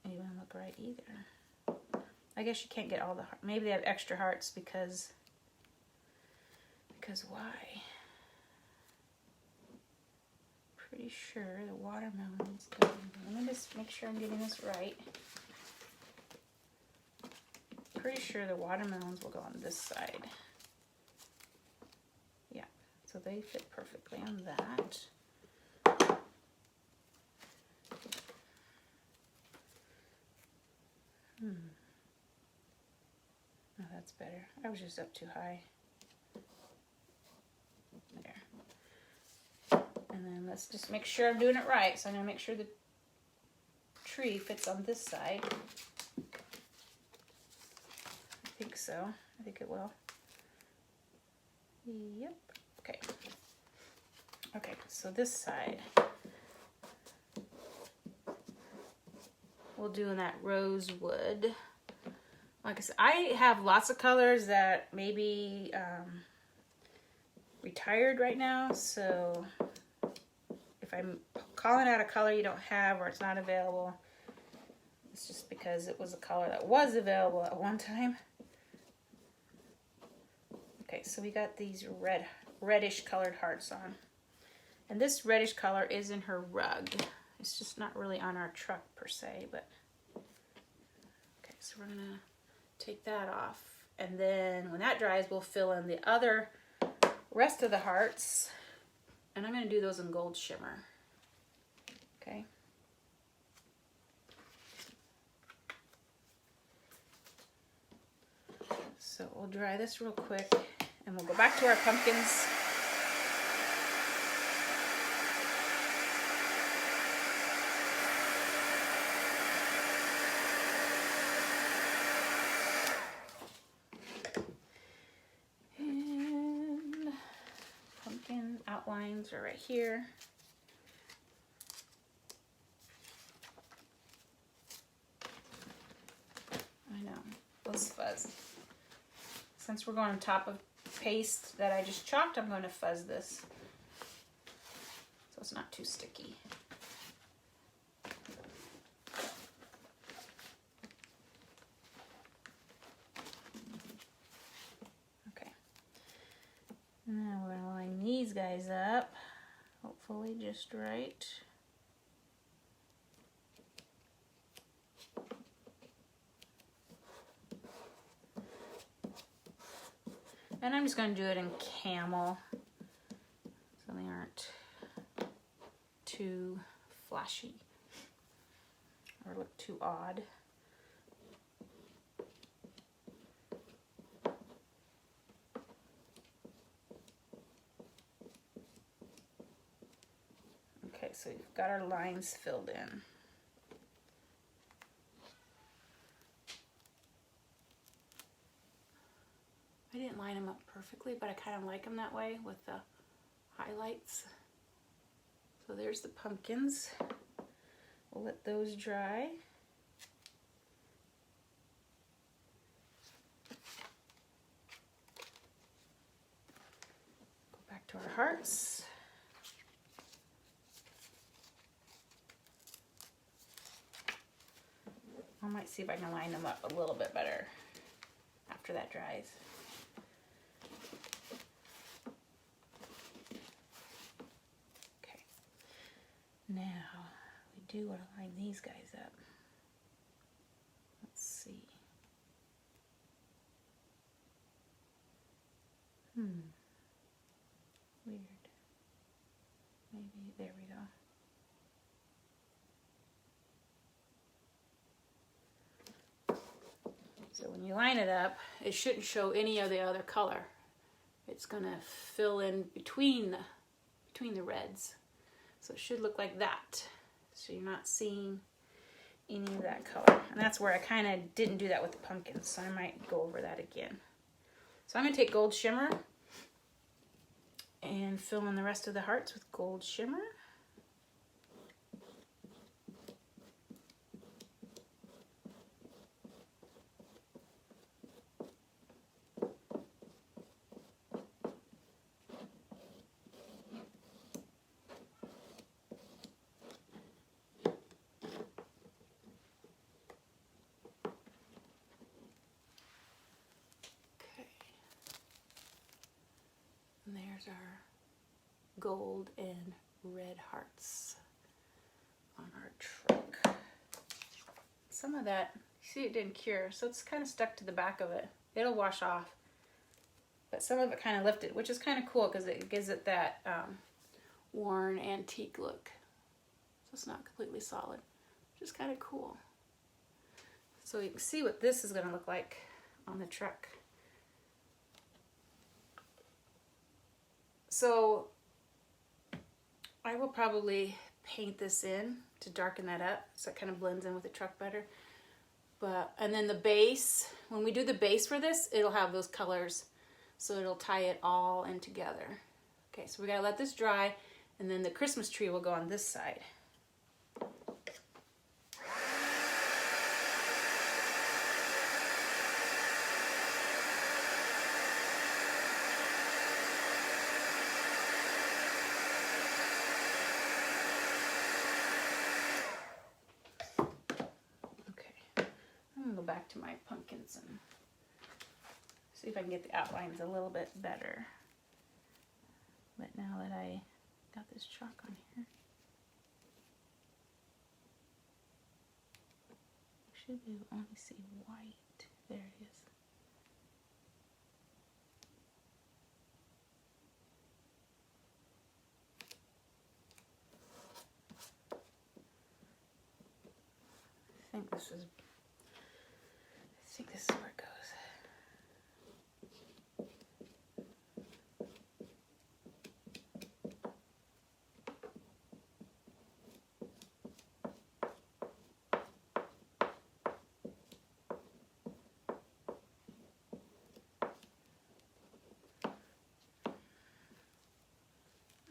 even look right either. I guess you can't get all the hearts. Maybe they have extra hearts because why? Pretty sure the watermelon's good. Let me just make sure I'm getting this right. Pretty sure the watermelons will go on this side. Yeah, so they fit perfectly on that. Oh, that's better. I was just up too high. There. And then let's just make sure I'm doing it right. So I'm going to make sure the tree fits on this side. I think so. I think it will. Yep. Okay. Okay, so this side. We'll do in that rosewood. Like I said, I have lots of colors that may be retired right now. So if I'm calling out a color you don't have or it's not available, it's just because it was a color that was available at one time. Okay, so we got these reddish colored hearts on. And this reddish color is in her rug. It's just not really on our truck per se, but okay, so we're gonna take that off. And then when that dries, we'll fill in the other rest of the hearts. And I'm gonna do those in gold shimmer. Okay. So we'll dry this real quick and we'll go back to our pumpkins. And pumpkin outlines are right here. since we're going on top of paste that I just chalked, I'm going to fuzz this so it's not too sticky. Okay. Now we're going to line these guys up, hopefully just right. And I'm just going to do it in camel so they aren't too flashy or look too odd. Okay, so we've got our lines filled in. I didn't line them up perfectly, but I kind of like them that way with the highlights. So there's the pumpkins. We'll let those dry. Go back to our hearts. I might see if I can line them up a little bit better after that dries. Now, we do want to line these guys up. Let's see. Weird. Maybe, there we go. So when you line it up, it shouldn't show any of the other color. It's going to fill in between the reds. So it should look like that. So you're not seeing any of that color. And that's where I kind of didn't do that with the pumpkins. So I might go over that again. So I'm going to take gold shimmer and fill in the rest of the hearts with gold shimmer. And there's our gold and red hearts on our truck. Some of that, you see it didn't cure, so it's kind of stuck to the back of it. It'll wash off. But some of it kind of lifted, which is kind of cool because it gives it that worn antique look. So it's not completely solid, which is kind of cool. So you can see what this is going to look like on the truck. So I will probably paint this in to darken that up so it kind of blends in with the truck better. And then the base, when we do the base for this, it'll have those colors, so it'll tie it all in together. Okay, so we gotta let this dry, and then the Christmas tree will go on this side. Back to my pumpkins and see if I can get the outlines a little bit better. But now that I got this chalk on here, I should be able to only see white. There it is. I think this is where it goes.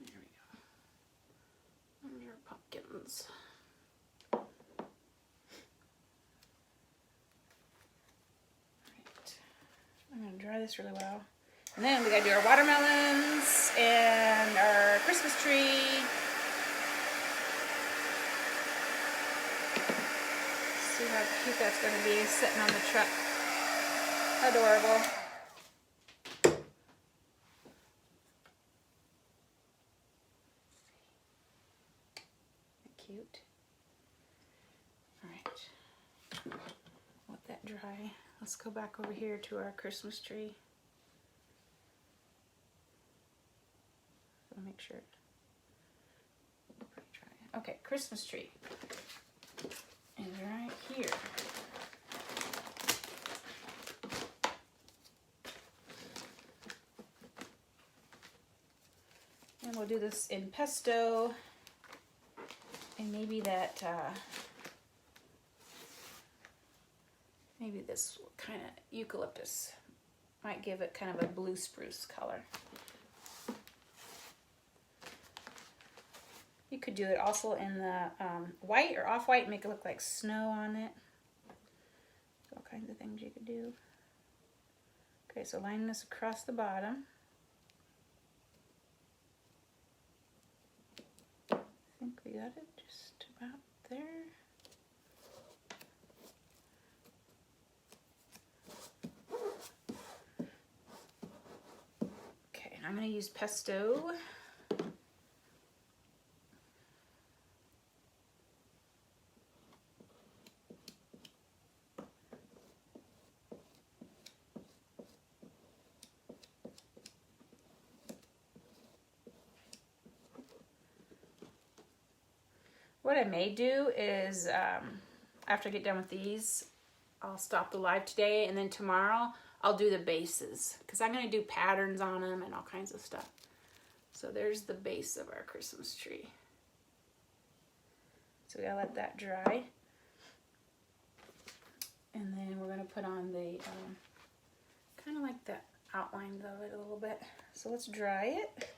There we go. And your pumpkins. I'm going to dry this really well. And then we gotta do our watermelons and our Christmas tree. See how cute that's gonna be sitting on the truck. Adorable. Cute. All right. Let that dry. Let's go back over here to our Christmas tree. So make sure. Pretty dry. Okay, Christmas tree is right here. And we'll do this in pesto. And maybe that, maybe this kind of eucalyptus might give it kind of a blue spruce color. You could do it also in the white or off-white, make it look like snow on it. All kinds of things you could do. Okay, so line this across the bottom. I think we got it just about there. Okay, and I'm going to use pesto. What I may do is, after I get done with these, I'll stop the live today, and then tomorrow I'll do the bases, because I'm going to do patterns on them and all kinds of stuff. So there's the base of our Christmas tree. So we gotta let that dry. And then we're going to put on the, kind of like the outlines of it a little bit. So let's dry it.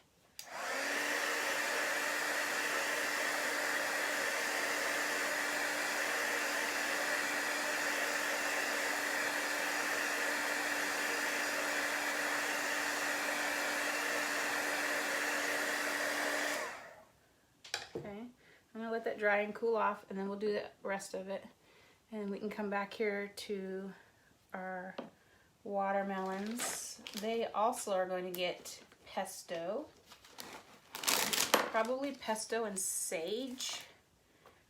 I'm gonna let that dry and cool off, and then we'll do the rest of it. And we can come back here to our watermelons. They also are going to get pesto. Probably pesto and sage.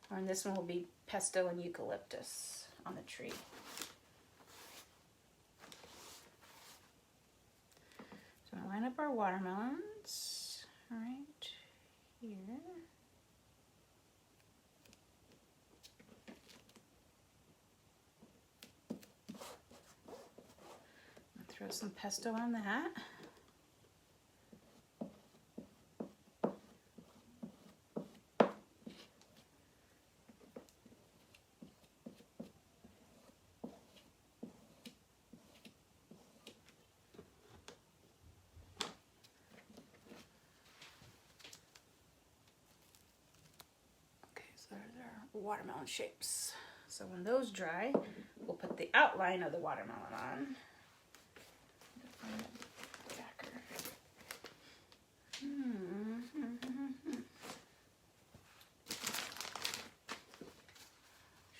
And this one will be pesto and eucalyptus on the tree. So I'm gonna line up our watermelons right here. Throw some pesto on that. Okay, so there's our watermelon shapes. So when those dry, we'll put the outline of the watermelon on.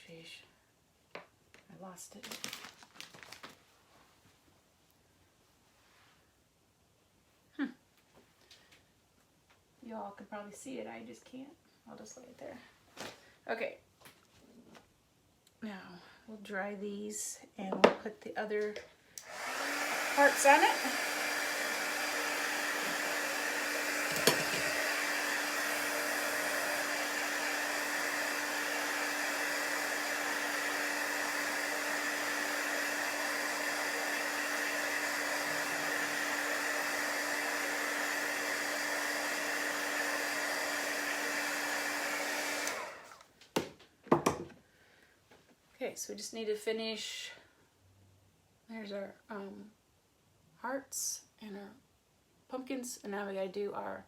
Sheesh, I lost it. Y'all could probably see it, I just can't. I'll just lay it there. Okay, now we'll dry these and we'll put the other parts on it. Okay, so we just need to finish. There's our hearts and our pumpkins, and now we gotta do our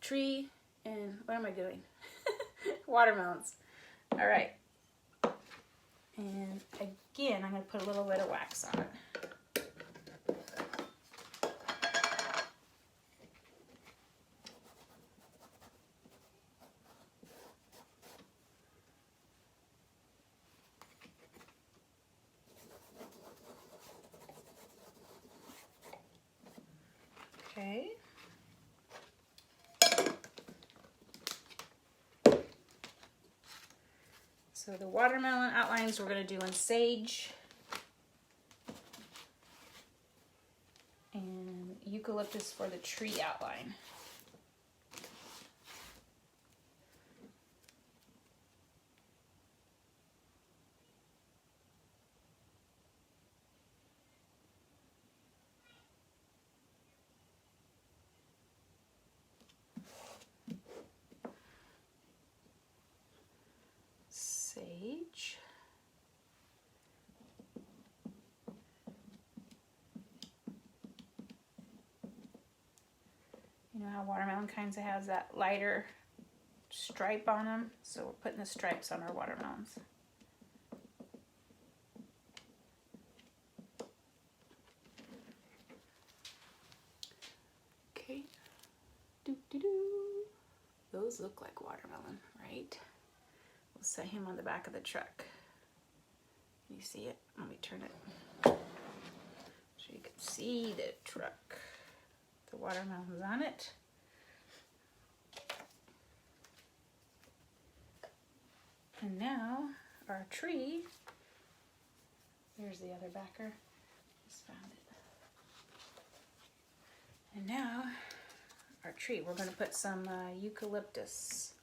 tree and what am I doing? Watermelons. All right, and again, I'm gonna put a little bit of wax on it. Okay. So the watermelon outlines we're going to do in sage and eucalyptus for the tree outline. Sage. You know how watermelon kinds of has that lighter stripe on them? So we're putting the stripes on our watermelons. Okay. Those look like watermelon, right? We'll set him on the back of the truck. Can you see it? Let me turn it so you can see the truck. The watermelon's on it. And now our tree, there's the other backer. Just found it. And now our tree, we're going to put some eucalyptus.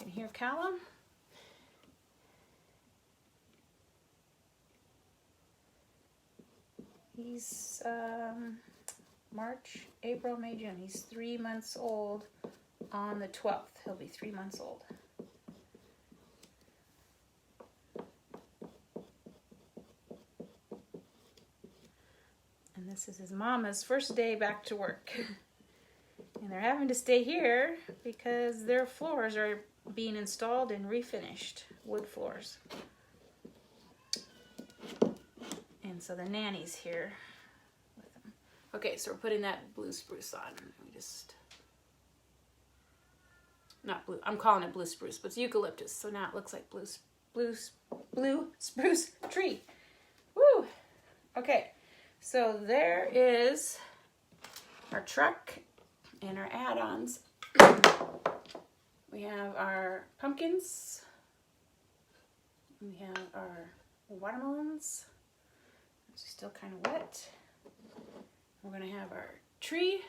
You can hear Callum? He's March, April, May, June. He's 3 months old on the 12th. He'll be 3 months old. And this is his mama's first day back to work. And they're having to stay here because their floors are being installed and refinished, wood floors. And so the nanny's here with them. Okay, so we're putting that blue spruce on. We just, not blue, I'm calling it blue spruce, but it's eucalyptus. So now it looks like blue spruce tree. Woo! Okay, so there is our truck and our add-ons. We have our pumpkins. We have our watermelons. It's still kind of wet. We're going to have our tree.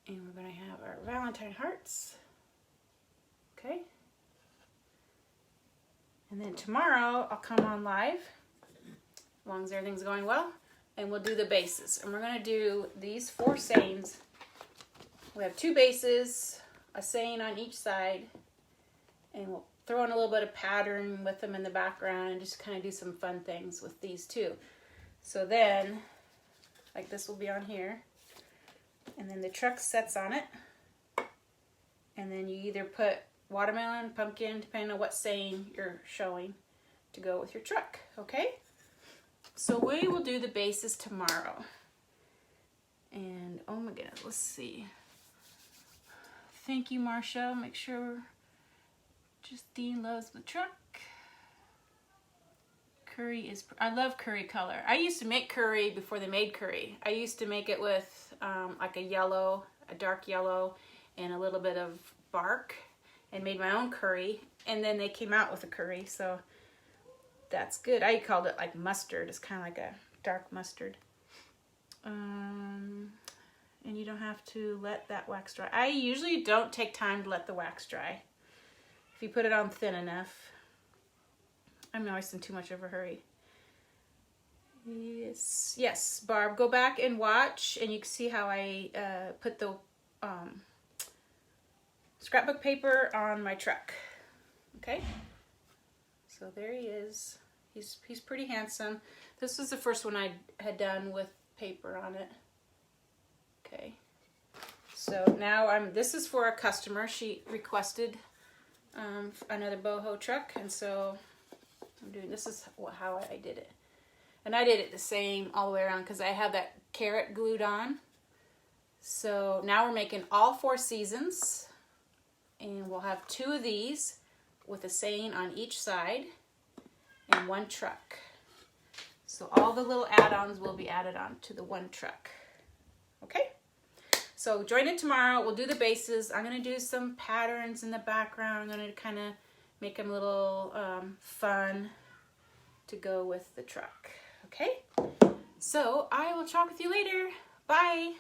And we're going to have our Valentine hearts. Okay. And then tomorrow I'll come on live, as long as everything's going well, and we'll do the bases. And we're going to do these 4 sayings. We have 2 bases, a saying on each side, and we'll throw in a little bit of pattern with them in the background and just kind of do some fun things with these too. So then, like this will be on here, and then the truck sets on it, and then you either put watermelon, pumpkin, depending on what saying you're showing, to go with your truck, okay? So we will do the bases tomorrow. And oh my goodness, let's see. Thank you, Marcia. Make sure Justine loves the truck. Curry is, I love curry color. I used to make curry before they made curry. I used to make it with like a yellow, a dark yellow, and a little bit of bark, and made my own curry. And then they came out with a curry, so that's good. I called it like mustard. It's kind of like a dark mustard. And you don't have to let that wax dry. I usually don't take time to let the wax dry. If you put it on thin enough. I'm always in too much of a hurry. Yes, Barb, go back and watch, and you can see how I put the scrapbook paper on my truck. Okay, so there he is. He's pretty handsome. This was the first one I had done with paper on it. Okay, so now this is for a customer. She requested another boho truck, and so I'm doing, this is how I did it. And I did it the same all the way around because I have that carrot glued on. So now we're making all 4 seasons, and we'll have 2 of these with a saying on each side and 1 truck. So all the little add-ons will be added on to the 1 truck. Okay? So join in tomorrow. We'll do the bases. I'm going to do some patterns in the background. I'm going to kind of make them a little fun to go with the truck. Okay? So I will talk with you later. Bye!